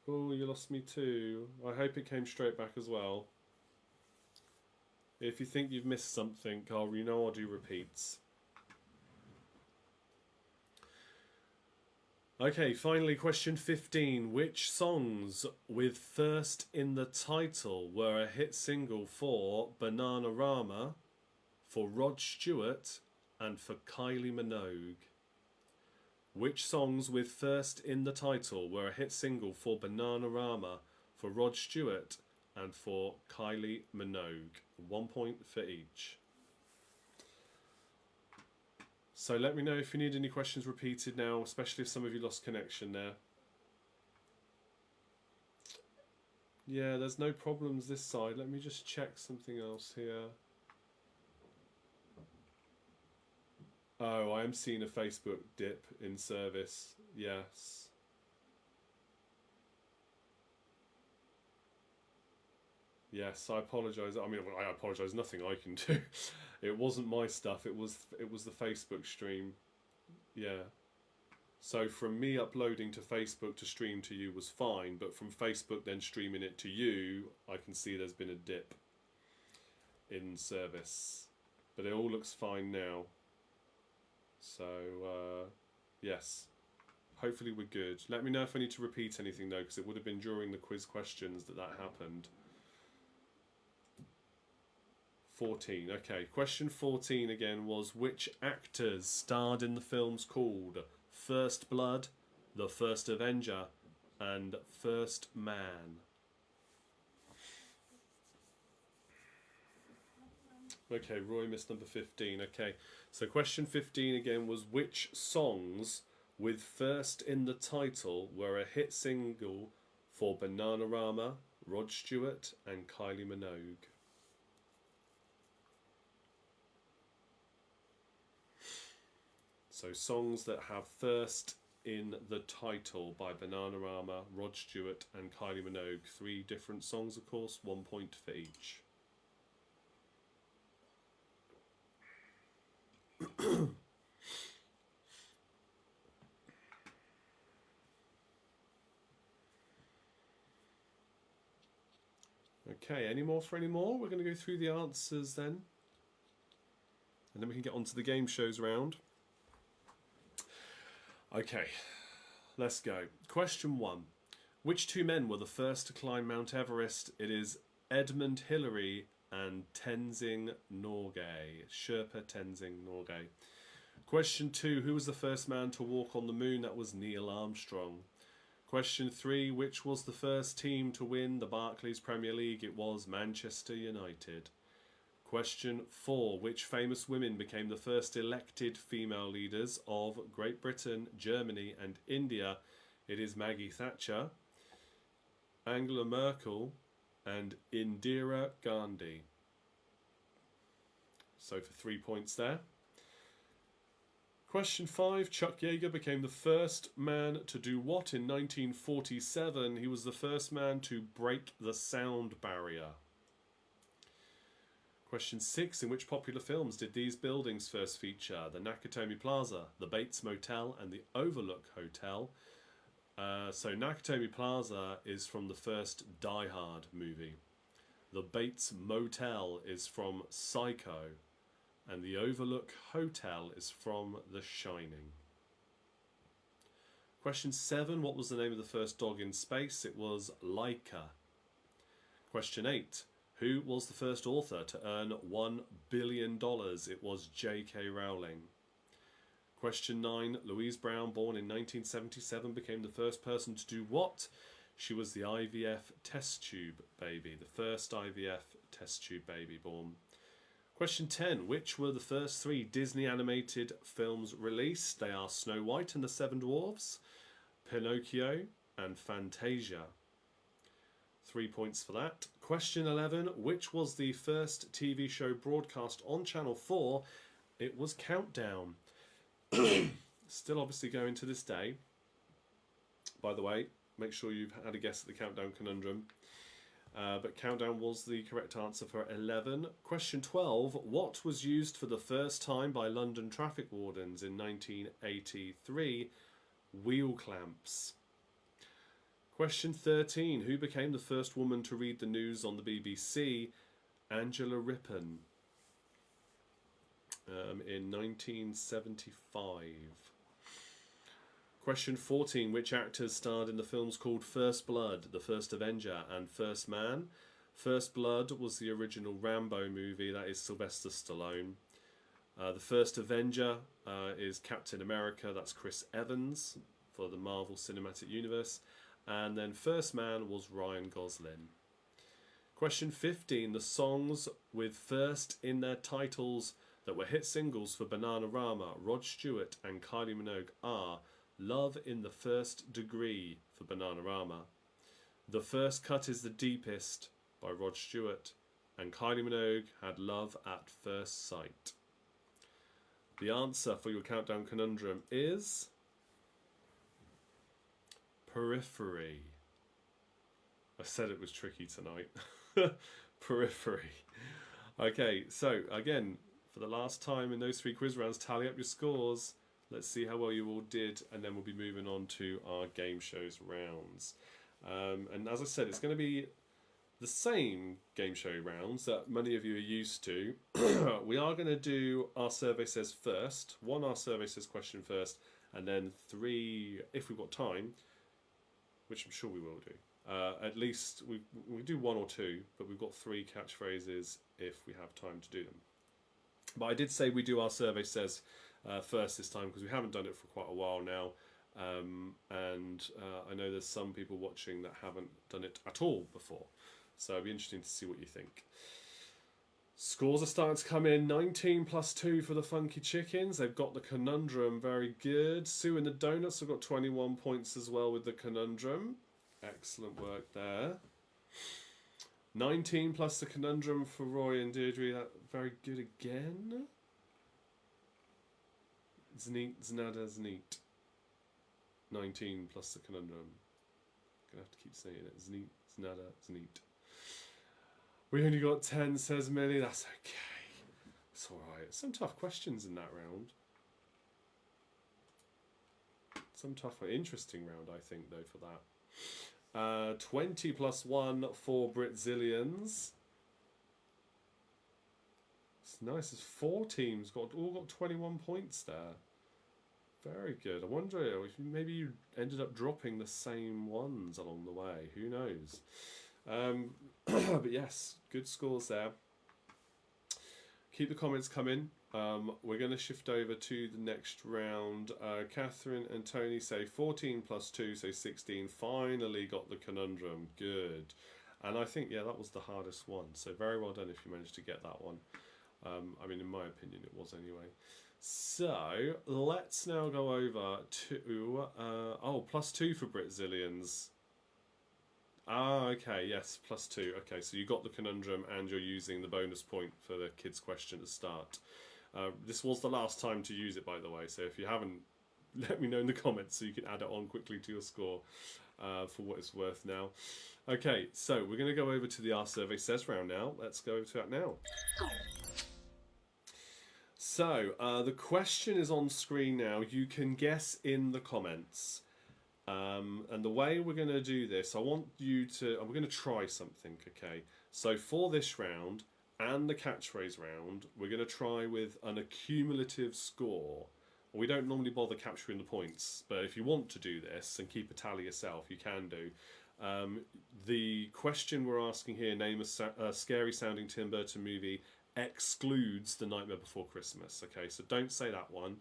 Oh, you lost me too. I hope it came straight back as well. If you think you've missed something, Carl, you know I'll do repeats. Okay, finally, question 15. Which songs with first in the title were a hit single for Bananarama, for Rod Stewart, and for Kylie Minogue? Which songs with first in the title were a hit single for Bananarama, for Rod Stewart, and for Kylie Minogue? 1 point for each. So let me know if you need any questions repeated now, especially if some of you lost connection there. Yeah, there's no problems this side. Let me just check something else here. Oh, I am seeing a Facebook dip in service. Yes. Yes, I apologise. I mean, I apologise. Nothing I can do. It wasn't my stuff. It was the Facebook stream. Yeah. So from me uploading to Facebook to stream to you was fine, but from Facebook then streaming it to you, I can see there's been a dip in service. But it all looks fine now. So, yes. Hopefully we're good. Let me know if I need to repeat anything though, because it would have been during the quiz questions that happened. 14. Okay, question 14 again was which actors starred in the films called First Blood, The First Avenger, and First Man? Okay, Roy missed number 15. Okay, so question 15 again was which songs with first in the title were a hit single for Bananarama, Rod Stewart, and Kylie Minogue? So songs that have first in the title by Bananarama, Rod Stewart, and Kylie Minogue. 3 different songs, of course, 1 point for each. Okay, any more for any more? We're going to go through the answers then. And then we can get on to the game shows round. Okay, let's go. Question 1. Which 2 men were the first to climb Mount Everest? It is Edmund Hillary and Tenzing Norgay. Sherpa Tenzing Norgay. Question 2. Who was the first man to walk on the moon? That was Neil Armstrong. Question 3. Which was the first team to win the Barclays Premier League? It was Manchester United. Question 4. Which famous women became the first elected female leaders of Great Britain, Germany and India? It is Maggie Thatcher, Angela Merkel and Indira Gandhi. So for 3 points there. Question 5. Chuck Yeager became the first man to do what in 1947? He was the first man to break the sound barrier. Question 6. In which popular films did these buildings first feature? The Nakatomi Plaza, the Bates Motel and the Overlook Hotel. So Nakatomi Plaza is from the first Die Hard movie. The Bates Motel is from Psycho. And the Overlook Hotel is from The Shining. Question 7. What was the name of the first dog in space? It was Laika. Question 8. Who was the first author to earn $1 billion? It was J.K. Rowling. Question 9. Louise Brown, born in 1977, became the first person to do what? She was the IVF test tube baby. The first IVF test tube baby born. Question 10. Which were the first 3 Disney animated films released? They are Snow White and the Seven Dwarfs, Pinocchio, and Fantasia. 3 points for that. Question 11. Which was the first TV show broadcast on Channel 4? It was Countdown. Still obviously going to this day. By the way, make sure you've had a guess at the Countdown conundrum. But Countdown was the correct answer for 11. Question 12. What was used for the first time by London traffic wardens in 1983? Wheel clamps. Question 13. Who became the first woman to read the news on the BBC? Angela Rippon. In 1975. Question 14. Which actors starred in the films called First Blood, The First Avenger, and First Man? First Blood was the original Rambo movie. That is Sylvester Stallone. The First Avenger is Captain America. That's Chris Evans for the Marvel Cinematic Universe. And then First Man was Ryan Gosling. Question 15. The songs with first in their titles that were hit singles for Bananarama, Rod Stewart and Kylie Minogue are Love in the First Degree for Bananarama, The First Cut is the Deepest by Rod Stewart, and Kylie Minogue had Love at First Sight. The answer for your Countdown conundrum is Periphery. I said it was tricky tonight. Periphery. Okay, so again, for the last time in those 3 quiz rounds, tally up your scores. Let's see how well you all did, and then we'll be moving on to our game shows rounds. And as I said, it's going to be the same game show rounds that many of you are used to. We are going to do Our Survey Says first, 1 Our Survey Says question first, and then 3, if we've got time, which I'm sure we will do. At least we do 1 or 2, but we've got 3 catchphrases if we have time to do them. But I did say we do Our Survey Says first this time because we haven't done it for quite a while now. And I know there's some people watching that haven't done it at all before. So it'll be interesting to see what you think. Scores are starting to come in. 19 plus 2 for the Funky Chickens. They've got the conundrum. Very good. Sue and the Donuts have got 21 points as well with the conundrum. Excellent work there. 19 plus the conundrum for Roy and Deirdre. Very good again. Zneet, Znada, Zneet. 19 plus the conundrum. Gonna have to keep saying it. Zneet, Znada, Zneet. We only got 10, says Millie. That's okay. It's alright. Some tough questions in that round. Some tough, interesting round, I think, though, for that. 20 plus 1 for Britzillians. It's nice. There's 4 teams all got 21 points there. Very good. I wonder if maybe you ended up dropping the same ones along the way. Who knows? But yes, good scores there. Keep the comments coming. We're going to shift over to the next round. Catherine and Tony say 14 plus 2, so 16. Finally got the conundrum. Good. And I think, yeah, that was the hardest one. So very well done if you managed to get that one. I mean, in my opinion, it was anyway. So let's now go over to plus 2 for Britzillians. Okay, yes, plus 2. Okay, so you got the conundrum and you're using the bonus point for the kids' question to start. This was the last time to use it, by the way, so if you haven't, let me know in the comments so you can add it on quickly to your score for what it's worth now. Okay, so we're going to go over to the Our Survey Says round now. Let's go over to that now. So, the question is on screen now. You can guess in the comments. And the way we're going to do this, I'm going to try something, okay? So for this round and the catchphrase round, we're going to try with an accumulative score. We don't normally bother capturing the points, but if you want to do this and keep a tally yourself, you can do. The question we're asking here, name a scary sounding Tim Burton movie, excludes The Nightmare Before Christmas, okay? So don't say that one.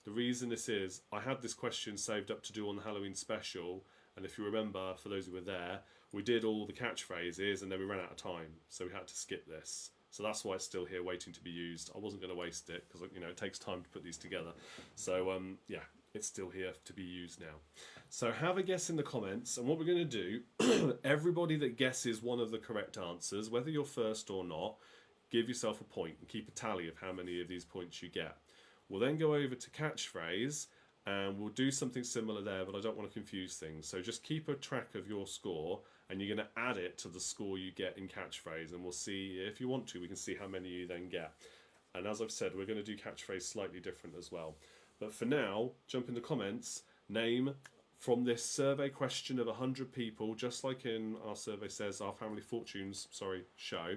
The reason this is, I had this question saved up to do on the Halloween special, and if you remember, for those who were there, we did all the catchphrases and then we ran out of time, so we had to skip this. So that's why it's still here waiting to be used. I wasn't going to waste it because it takes time to put these together. So yeah, it's still here to be used now. So have a guess in the comments, and what we're going to do, everybody that guesses one of the correct answers, whether you're first or not, give yourself a point and keep a tally of how many of these points you get. We'll then go over to catchphrase and we'll do something similar there, but I don't want to confuse things. So just keep a track of your score and you're going to add it to the score you get in catchphrase, and we'll see, if you want to, we can see how many you then get. And as I've said, we're going to do catchphrase slightly different as well. But for now, jump in the comments, name from this survey question of 100 people, just like in our survey says, our Family Fortunes, show,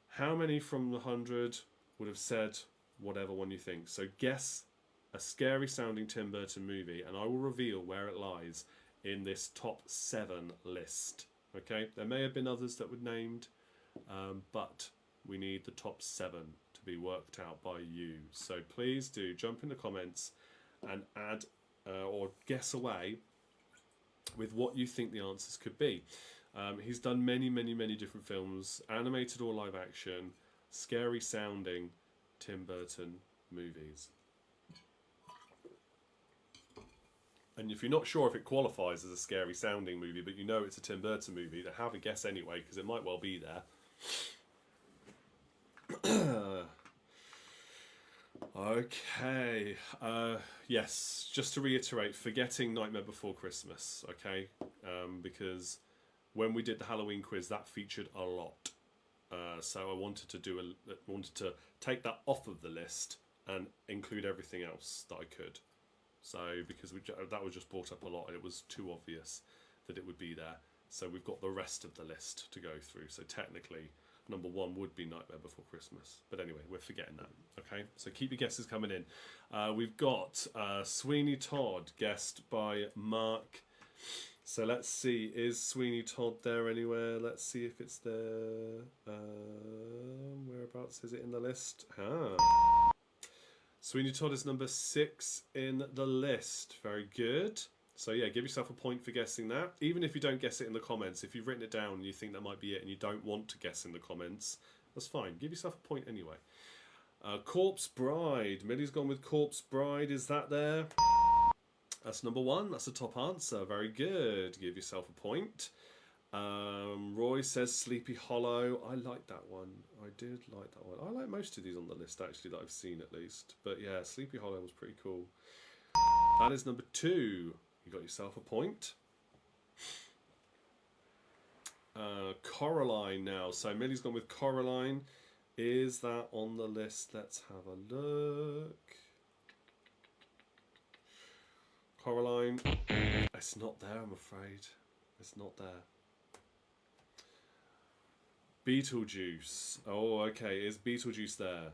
how many from the 100 would have said whatever one you think. So guess a scary sounding Tim Burton movie and I will reveal where it lies in this top 7 list. Okay, there may have been others that were named, but we need the top 7 to be worked out by you. So please do jump in the comments and add or guess away with what you think the answers could be. He's done many different films, animated or live action, scary sounding Tim Burton movies. And if you're not sure if it qualifies as a scary sounding movie, but you know it's a Tim Burton movie, then have a guess anyway, because it might well be there. Okay. Yes, just to reiterate, forgetting Nightmare Before Christmas, okay? Because when we did the Halloween quiz, that featured a lot. So I wanted to take that off of the list and include everything else that I could. So because that was just brought up a lot, and it was too obvious that it would be there. So we've got the rest of the list to go through. So technically, number 1 would be Nightmare Before Christmas. But anyway, we're forgetting that. Okay, so keep your guesses coming in. We've got Sweeney Todd, guessed by Mark. So let's see, is Sweeney Todd there anywhere? Let's see if it's there. Whereabouts is it in the list? Sweeney Todd is number 6 in the list. Very good. So yeah, give yourself a point for guessing that. Even if you don't guess it in the comments, if you've written it down and you think that might be it and you don't want to guess in the comments, that's fine. Give yourself a point anyway. Corpse Bride. Millie's gone with Corpse Bride. Is that there? That's number 1. That's the top answer. Very good. Give yourself a point. Roy says Sleepy Hollow. I like that one. I did like that one. I like most of these on the list, actually, that I've seen at least. But yeah, Sleepy Hollow was pretty cool. That is number 2. You got yourself a point. Coraline now. So Millie's gone with Coraline. Is that on the list? Let's have a look. Coraline. It's not there, I'm afraid. It's not there. Beetlejuice. Oh, okay. Is Beetlejuice there?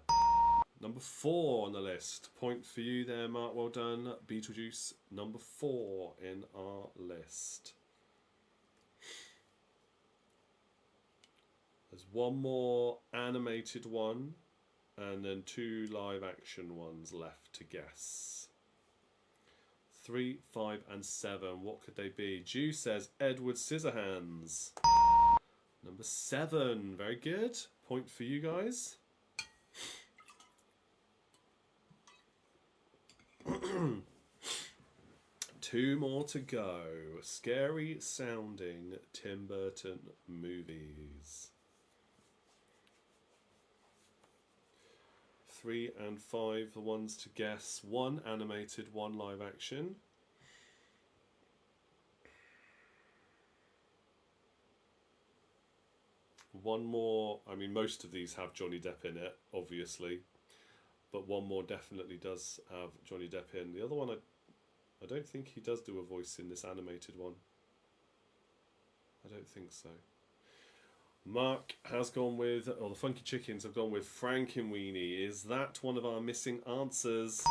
Number 4 on the list. Point for you there, Mark. Well done. Beetlejuice, number 4 in our list. There's one more animated one, and then 2 live action ones left to guess. 3, 5, and 7. What could they be? Jew says Edward Scissorhands. Number 7. Very good. Point for you guys. Two more to go. Scary sounding Tim Burton movies. 3 and 5, the ones to guess. 1 animated, 1 live action. One more, I mean, most of these have Johnny Depp in it, obviously. But one more definitely does have Johnny Depp in. The other one, I don't think he does do a voice in this animated one. I don't think so. Mark has gone with, or the Funky Chickens have gone with Frankenweenie. Is that one of our missing answers?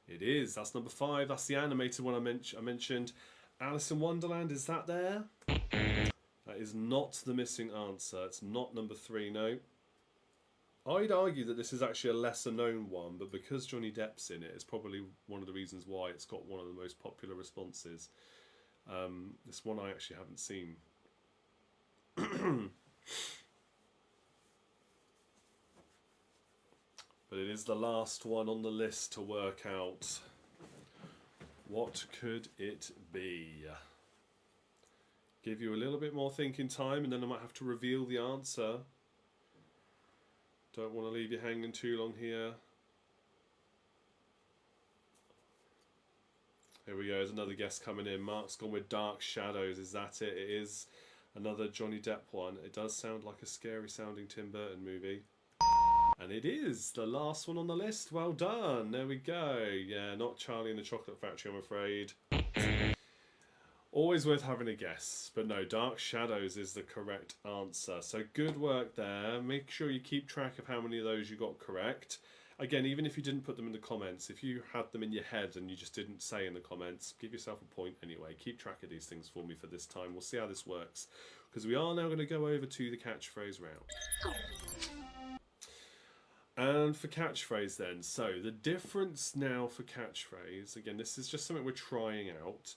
It is. That's number 5. That's the animated one I mentioned. Alice in Wonderland, is that there? That is not the missing answer. It's not number 3, no. I'd argue that this is actually a lesser known one, but because Johnny Depp's in it, it's probably one of the reasons why it's got one of the most popular responses. This one I actually haven't seen. But it is the last one on the list to work out. What could it be? Give you a little bit more thinking time and then I might have to reveal the answer. Don't want to leave you hanging too long here. Here we go, there's another guess coming in. Mark's gone with Dark Shadows. Is that it? It is another Johnny Depp one. It does sound like a scary sounding Tim Burton movie. And it is the last one on the list. Well done. There we go. Yeah, not Charlie and the Chocolate Factory, I'm afraid. Always worth having a guess. But no, Dark Shadows is the correct answer. So good work there. Make sure you keep track of how many of those you got correct. Again, even if you didn't put them in the comments, if you had them in your head and you just didn't say in the comments, give yourself a point anyway. Keep track of these things for me for this time. We'll see how this works. Because we are now going to go over to the catchphrase round. And for catchphrase then, so the difference now for catchphrase, again, this is just something we're trying out,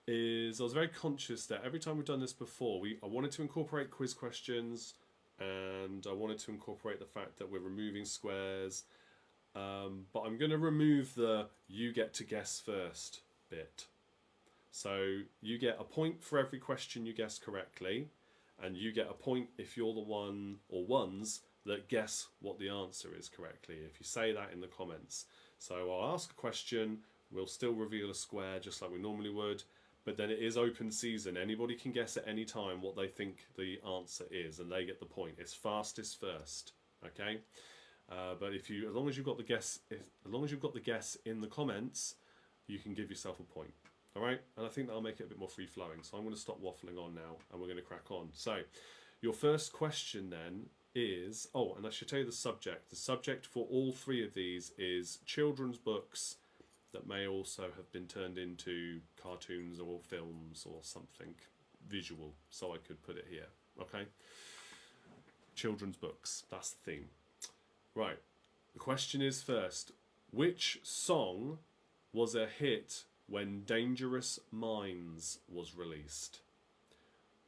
is I was very conscious that every time we've done this before, I wanted to incorporate quiz questions and I wanted to incorporate the fact that we're removing squares. But I'm going to remove the you get to guess first bit. So you get a point for every question you guess correctly, and you get a point if you're the one or ones that guess what the answer is correctly, if you say that in the comments. So I'll ask a question, we'll still reveal a square just like we normally would, but then it is open season. Anybody can guess at any time what they think the answer is, and they get the point. It's fastest first, okay? But as long as you've got the guess in the comments, you can give yourself a point. All right, and I think that'll make it a bit more free flowing. So I'm going to stop waffling on now, and we're going to crack on. So, your first question then is, and I should tell you the subject. The subject for all 3 of these is children's books that may also have been turned into cartoons or films or something visual. So I could put it here. Okay, children's books. That's the theme. Right, the question is first, which song was a hit when Dangerous Minds was released?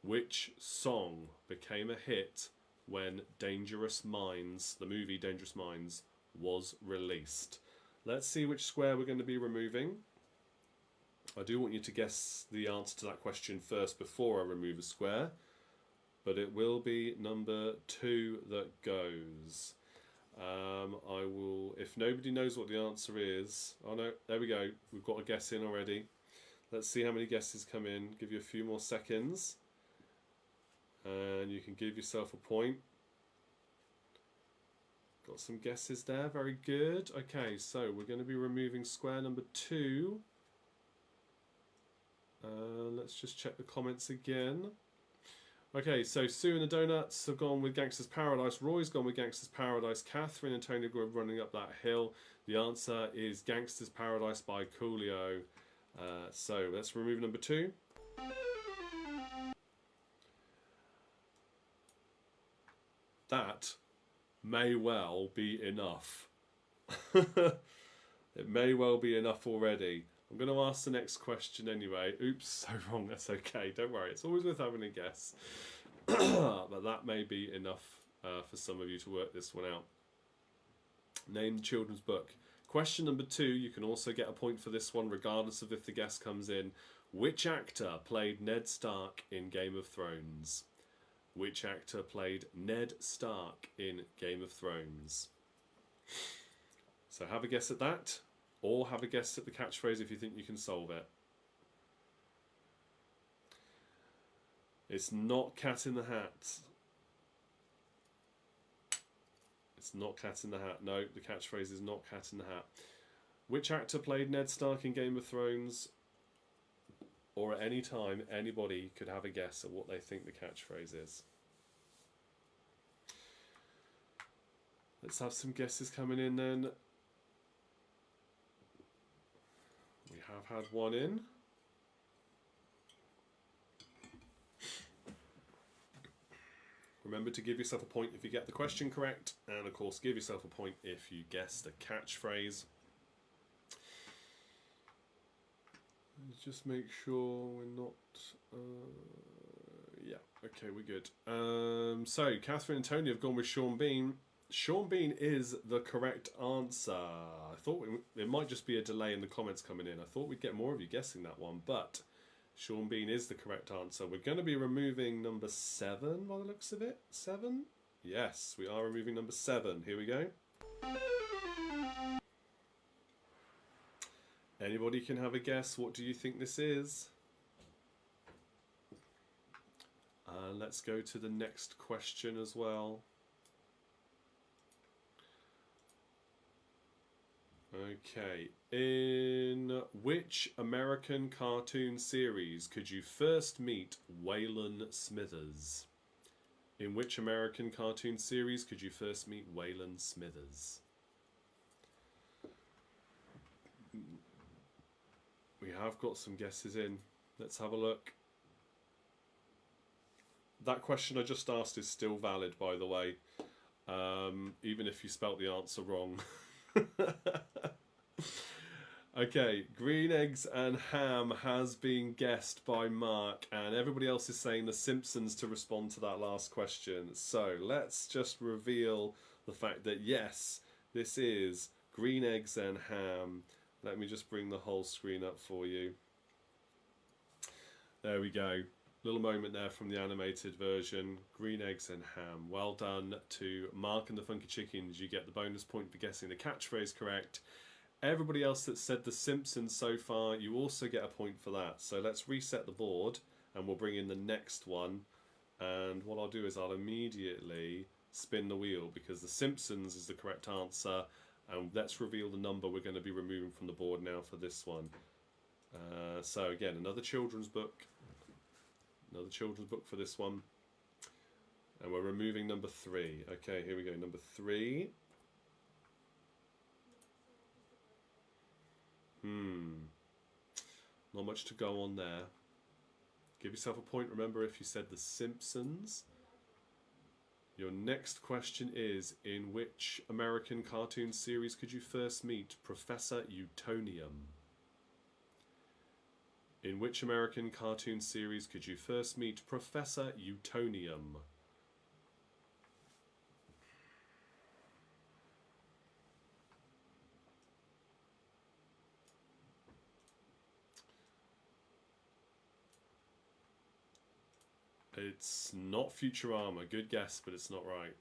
Which song became a hit when Dangerous Minds, the movie Dangerous Minds, was released? Let's see which square we're going to be removing. I do want you to guess the answer to that question first before I remove a square, but it will be number 2 that goes. I will, if nobody knows what the answer is, oh no, there we go, we've got a guess in already. Let's see how many guesses come in, give you a few more seconds, and you can give yourself a point. Got some guesses there, very good. Okay, so we're going to be removing square number 2. Let's just check the comments again. Okay, so Sue and the Donuts have gone with Gangster's Paradise. Roy's gone with Gangster's Paradise. Catherine and Tony are running up that hill. The answer is Gangster's Paradise by Coolio. So let's remove number 2. That may well be enough. It may well be enough already. I'm going to ask the next question anyway. Oops, so wrong, that's okay. Don't worry, it's always worth having a guess. But that may be enough for some of you to work this one out. Name the children's book. Question number 2, you can also get a point for this one regardless of if the guess comes in. Which actor played Ned Stark in Game of Thrones? Which actor played Ned Stark in Game of Thrones? So have a guess at that, or have a guess at the catchphrase if you think you can solve it. It's not Cat in the Hat. It's not Cat in the Hat. No, the catchphrase is not Cat in the Hat. Which actor played Ned Stark in Game of Thrones? Or at any time, anybody could have a guess at what they think the catchphrase is. Let's have some guesses coming in then. We have had one in. Remember to give yourself a point if you get the question correct, and of course give yourself a point if you guess the catchphrase. Let's just make sure we're not... yeah, okay, we're good. So, Catherine and Tony have gone with Sean Bean. Sean Bean is the correct answer. I thought it might just be a delay in the comments coming in. I thought we'd get more of you guessing that one, but Sean Bean is the correct answer. We're going to be removing number 7 by the looks of it. 7? Yes, we are removing number 7. Here we go. Anybody can have a guess. What do you think this is? Let's go to the next question as well. Okay. In which American cartoon series could you first meet Waylon Smithers? In which American cartoon series could you first meet Waylon Smithers? We have got some guesses in. Let's have a look. That question I just asked is still valid, by the way, even if you spelt the answer wrong. Okay, green eggs and ham has been guessed by Mark, and everybody else is saying The Simpsons to respond to that last question. So let's just reveal the fact that yes, this is green eggs and ham. Let me just bring the whole screen up for you. There we go. Little moment there from the animated version. Green eggs and ham. Well done to Mark and the Funky Chickens. You get the bonus point for guessing the catchphrase correct. Everybody else that said The Simpsons so far, you also get a point for that. So let's reset the board and we'll bring in the next one. And what I'll do is I'll immediately spin the wheel because The Simpsons is the correct answer. And let's reveal the number we're going to be removing from the board now for this one. So again, another children's book. Another children's book for this one. And we're removing number 3. Okay, here we go. Number 3. Not much to go on there. Give yourself a point, remember, if you said The Simpsons. Your next question is, in which American cartoon series could you first meet Professor Utonium? In which American cartoon series could you first meet Professor Utonium? It's not Futurama. Good guess, but it's not right.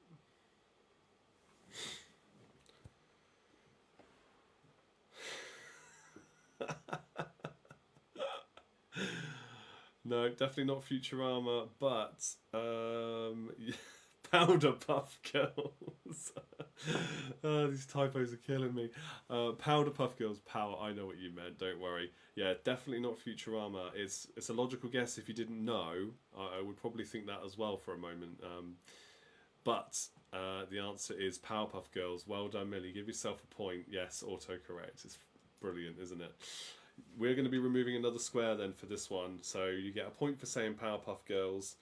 No, definitely not Futurama, but Powder Puff Girls. These typos are killing me. Powder Puff Girls, power. I know what you meant. Don't worry. Yeah, definitely not Futurama. It's a logical guess if you didn't know. I would probably think that as well for a moment. But the answer is Powerpuff Girls. Well done, Millie. Give yourself a point. Yes, autocorrect. It's brilliant, isn't it? We're going to be removing another square then for this one. So you get a point for saying Powerpuff Girls.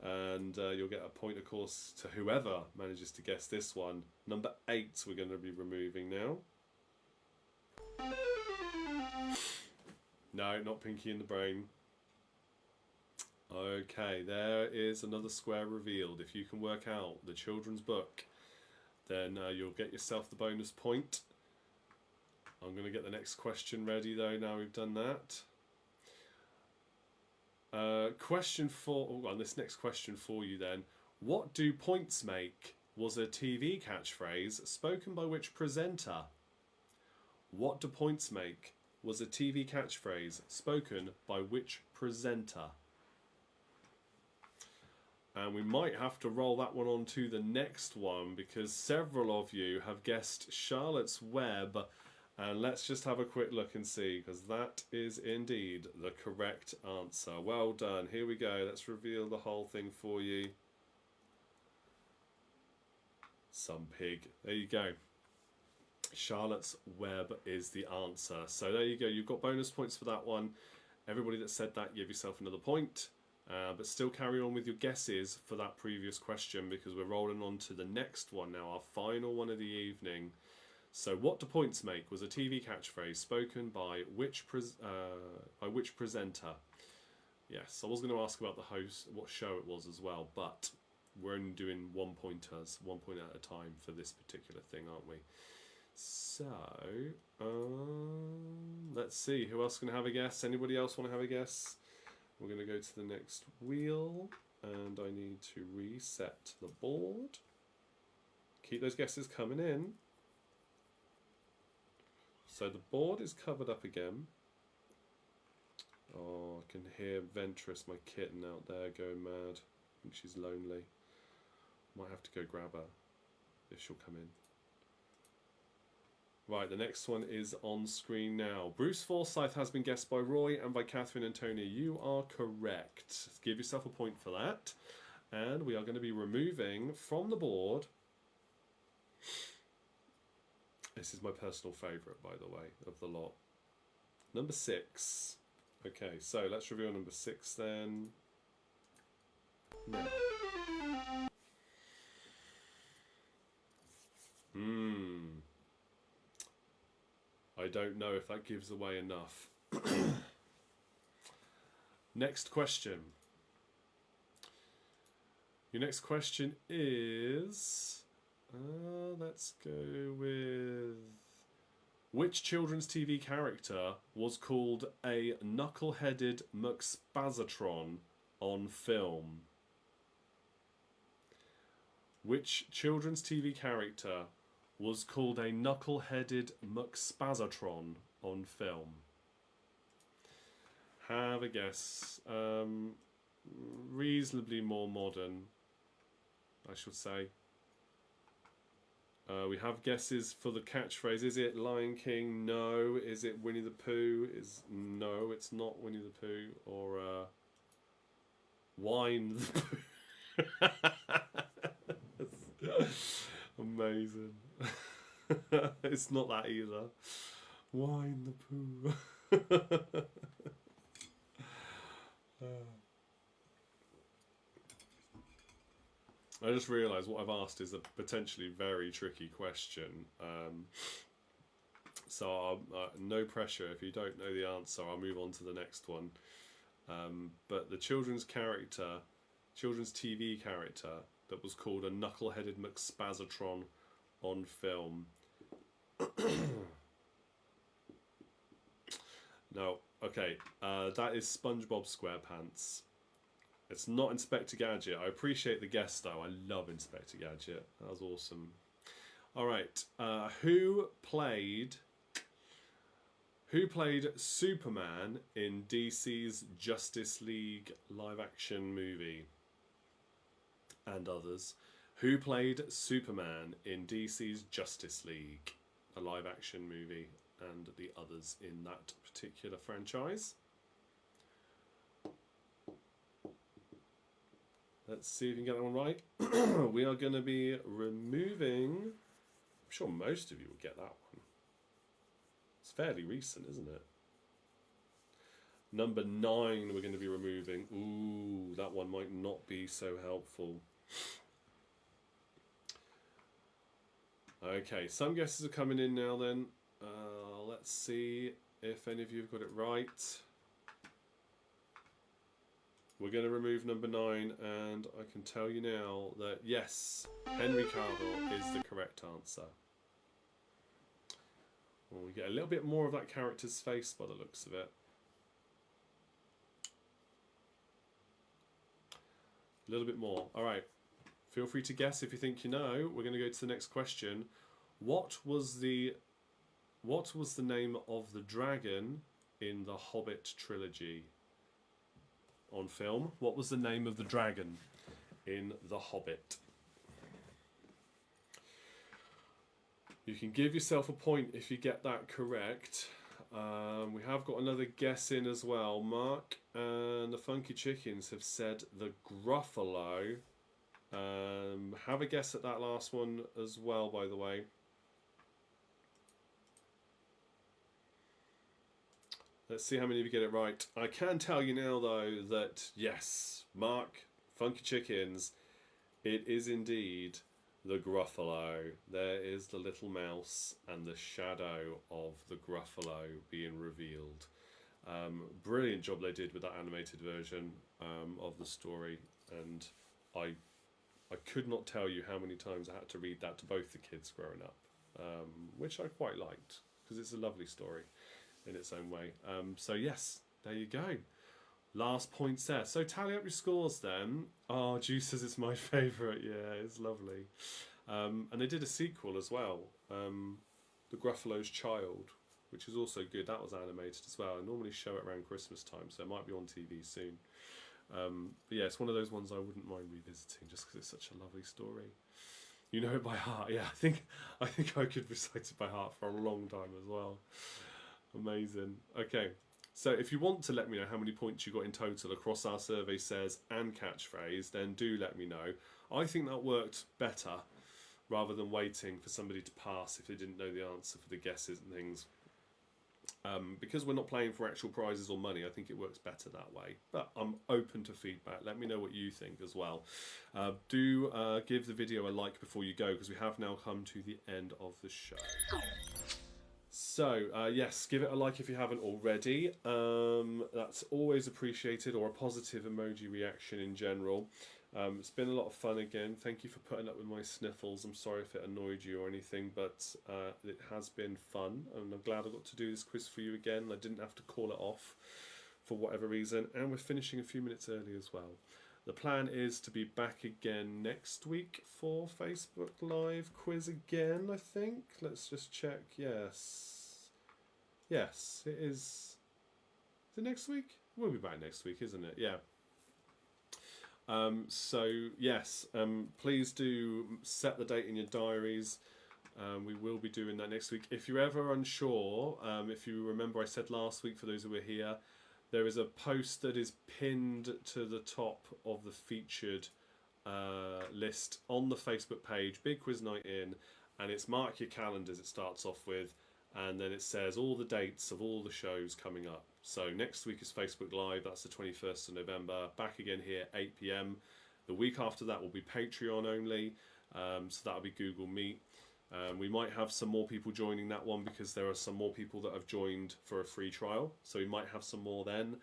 And you'll get a point, of course, to whoever manages to guess this one. Number 8 we're going to be removing now. No, not Pinky in the Brain. Okay, there is another square revealed. If you can work out the children's book, then you'll get yourself the bonus point. I'm going to get the next question ready, though, now we've done that. Question 4. Oh, this next question for you then. What do points make was a TV catchphrase spoken by which presenter? What do points make was a TV catchphrase spoken by which presenter? And we might have to roll that one on to the next one because several of you have guessed Charlotte's Web And let's just have a quick look and see, because that is indeed the correct answer. Well done. Here we go. Let's reveal the whole thing for you. Some pig. There you go. Charlotte's Web is the answer. So there you go. You've got bonus points for that one. Everybody that said that, give yourself another point. But still carry on with your guesses for that previous question, because we're rolling on to the next one now, our final one of the evening. So what do points make was a TV catchphrase spoken by which presenter? Yes, I was going to ask about the host, what show it was as well, but we're only doing 1 pointers, 1 point at a time for this particular thing, aren't we? So, let's see, who else can have a guess? Anybody else want to have a guess? We're going to go to the next wheel, and I need to reset the board. Keep those guesses coming in. So the board is covered up again. Oh, I can hear Ventress, my kitten, out there going mad. I think she's lonely. Might have to go grab her if she'll come in. Right, the next one is on screen now. Bruce Forsyth has been guessed by Roy and by Catherine and Tony. You are correct. Give yourself a point for that. And we are going to be removing from the board... This is my personal favourite, by the way, of the lot. Number 6. Okay, so let's reveal number 6 then. No. I don't know if that gives away enough. Next question. Your next question is... let's go with... Which children's TV character was called a knuckle-headed McSpazatron on film? Which children's TV character was called a knuckle-headed McSpazatron on film? Have a guess. Reasonably more modern, I should say. We have guesses for the catchphrase. Is it Lion King? No. Is it Winnie the Pooh? No, it's not Winnie the Pooh. Or Wine the Pooh. Amazing. It's not that either. Wine the Pooh. I just realised what I've asked is a potentially very tricky question. So no pressure. If you don't know the answer, I'll move on to the next one. But the children's TV character that was called a knuckle-headed McSpazatron on film. No, okay, that is SpongeBob SquarePants. It's not Inspector Gadget. I appreciate the guess though. I love Inspector Gadget. That was awesome. Alright, who played Superman in DC's Justice League live action movie? And others. Who played Superman in DC's Justice League, a live action movie, and the others in that particular franchise? Let's see if you can get that one right. We are going to be removing... I'm sure most of you will get that one. It's fairly recent, isn't it? Number 9 we're going to be removing. Ooh, that one might not be so helpful. Okay, some guesses are coming in now then. Let's see if any of you have got it right. We're going to remove number 9, and I can tell you now that yes, Henry Cavill is the correct answer. Well, we get a little bit more of that character's face by the looks of it. A little bit more. Alright, feel free to guess if you think you know. We're going to go to the next question. What was the name of the dragon in the Hobbit trilogy? On film, what was the name of the dragon in The Hobbit? You can give yourself a point if you get that correct. We have got another guess in as well. Mark and the Funky Chickens have said the Gruffalo. Have a guess at that last one as well, by the way. Let's see how many of you get it right. I can tell you now, though, that yes, Mark, Funky Chickens, it is indeed the Gruffalo. There is the little mouse and the shadow of the Gruffalo being revealed. Brilliant job they did with that animated version of the story, and I could not tell you how many times I had to read that to both the kids growing up, which I quite liked because it's a lovely story in its own way. So yes, there you go. Last points there. So tally up your scores then. Oh, Juice says it's my favourite. Yeah, it's lovely. And they did a sequel as well, The Gruffalo's Child, which is also good. That was animated as well. I normally show it around Christmas time, so it might be on TV soon. But yeah, it's one of those ones I wouldn't mind revisiting just because it's such a lovely story. You know it by heart. Yeah, I think I could recite it by heart for a long time as well. Amazing. Okay, so if you want to let me know how many points you got in total across our survey says and catchphrase, then do let me know. I think that worked better rather than waiting for somebody to pass if they didn't know the answer for the guesses and things. Because we're not playing for actual prizes or money, I think it works better that way. But I'm open to feedback. Let me know what you think as well. Do give the video a like before you go, because we have now come to the end of the show. So, yes, give it a like if you haven't already. That's always appreciated, or a positive emoji reaction in general. It's been a lot of fun again. Thank you for putting up with my sniffles. I'm sorry if it annoyed you or anything, but it has been fun, and I'm glad I got to do this quiz for you again. I didn't have to call it off for whatever reason, and we're finishing a few minutes early as well. The plan is to be back again next week for Facebook Live quiz again, I think. Let's just check. Yes, it is. Is it next week? We'll be back next week, isn't it? Yeah. So yes, please do set the date in your diaries. We will be doing that next week. If you're ever unsure, if you remember I said last week, for those who were here, there is a post that is pinned to the top of the featured list on the Facebook page, Big Quiz Night In, and it's mark your calendars, it starts off with, and then it says all the dates of all the shows coming up. So next week is Facebook Live, that's the 21st of November, back again here 8 PM. The week after that will be Patreon only, so that'll be Google Meet. We might have some more people joining that one because there are some more people that have joined for a free trial, so we might have some more then.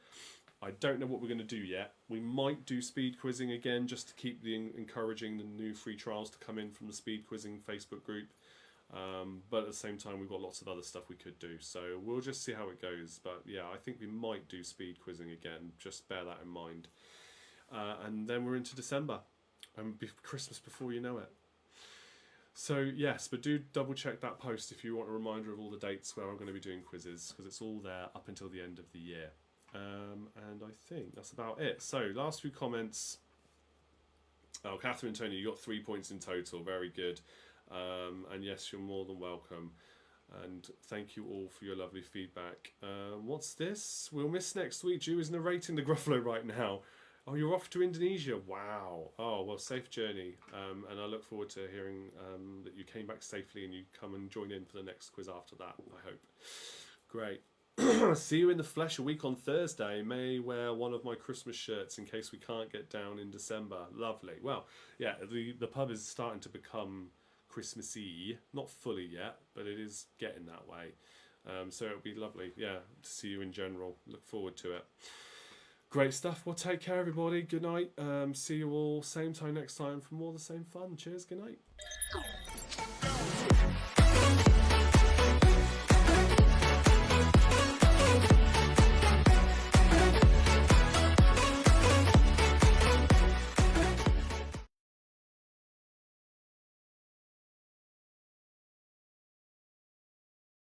I don't know what we're going to do yet. We might do speed quizzing again just to keep encouraging the new free trials to come in from the speed quizzing Facebook group. But at the same time, we've got lots of other stuff we could do, so we'll just see how it goes. But yeah, I think we might do speed quizzing again, just bear that in mind. And then we're into December, and Christmas before you know it. So yes, but do double check that post if you want a reminder of all the dates where I'm going to be doing quizzes, because it's all there up until the end of the year. And I think that's about it. So last few comments. Oh, Catherine and Tony, you got 3 points in total, very good. And yes, you're more than welcome, and thank you all for your lovely feedback. What's this? We'll miss next week. Ju is narrating the Gruffalo right now. Oh, you're off to Indonesia. Wow. Oh, well, safe journey, and I look forward to hearing that you came back safely and you come and join in for the next quiz after that, I hope. Great. See you in the flesh a week on Thursday. May wear one of my Christmas shirts in case we can't get down in December. Lovely. Well, yeah, the pub is starting to become Christmassy, not fully yet, but it is getting that way. So it'll be lovely, yeah, to see you in general. Look forward to it. Great stuff. Well, take care, everybody. Good night. See you all same time next time for more of the same fun. Cheers. Good night.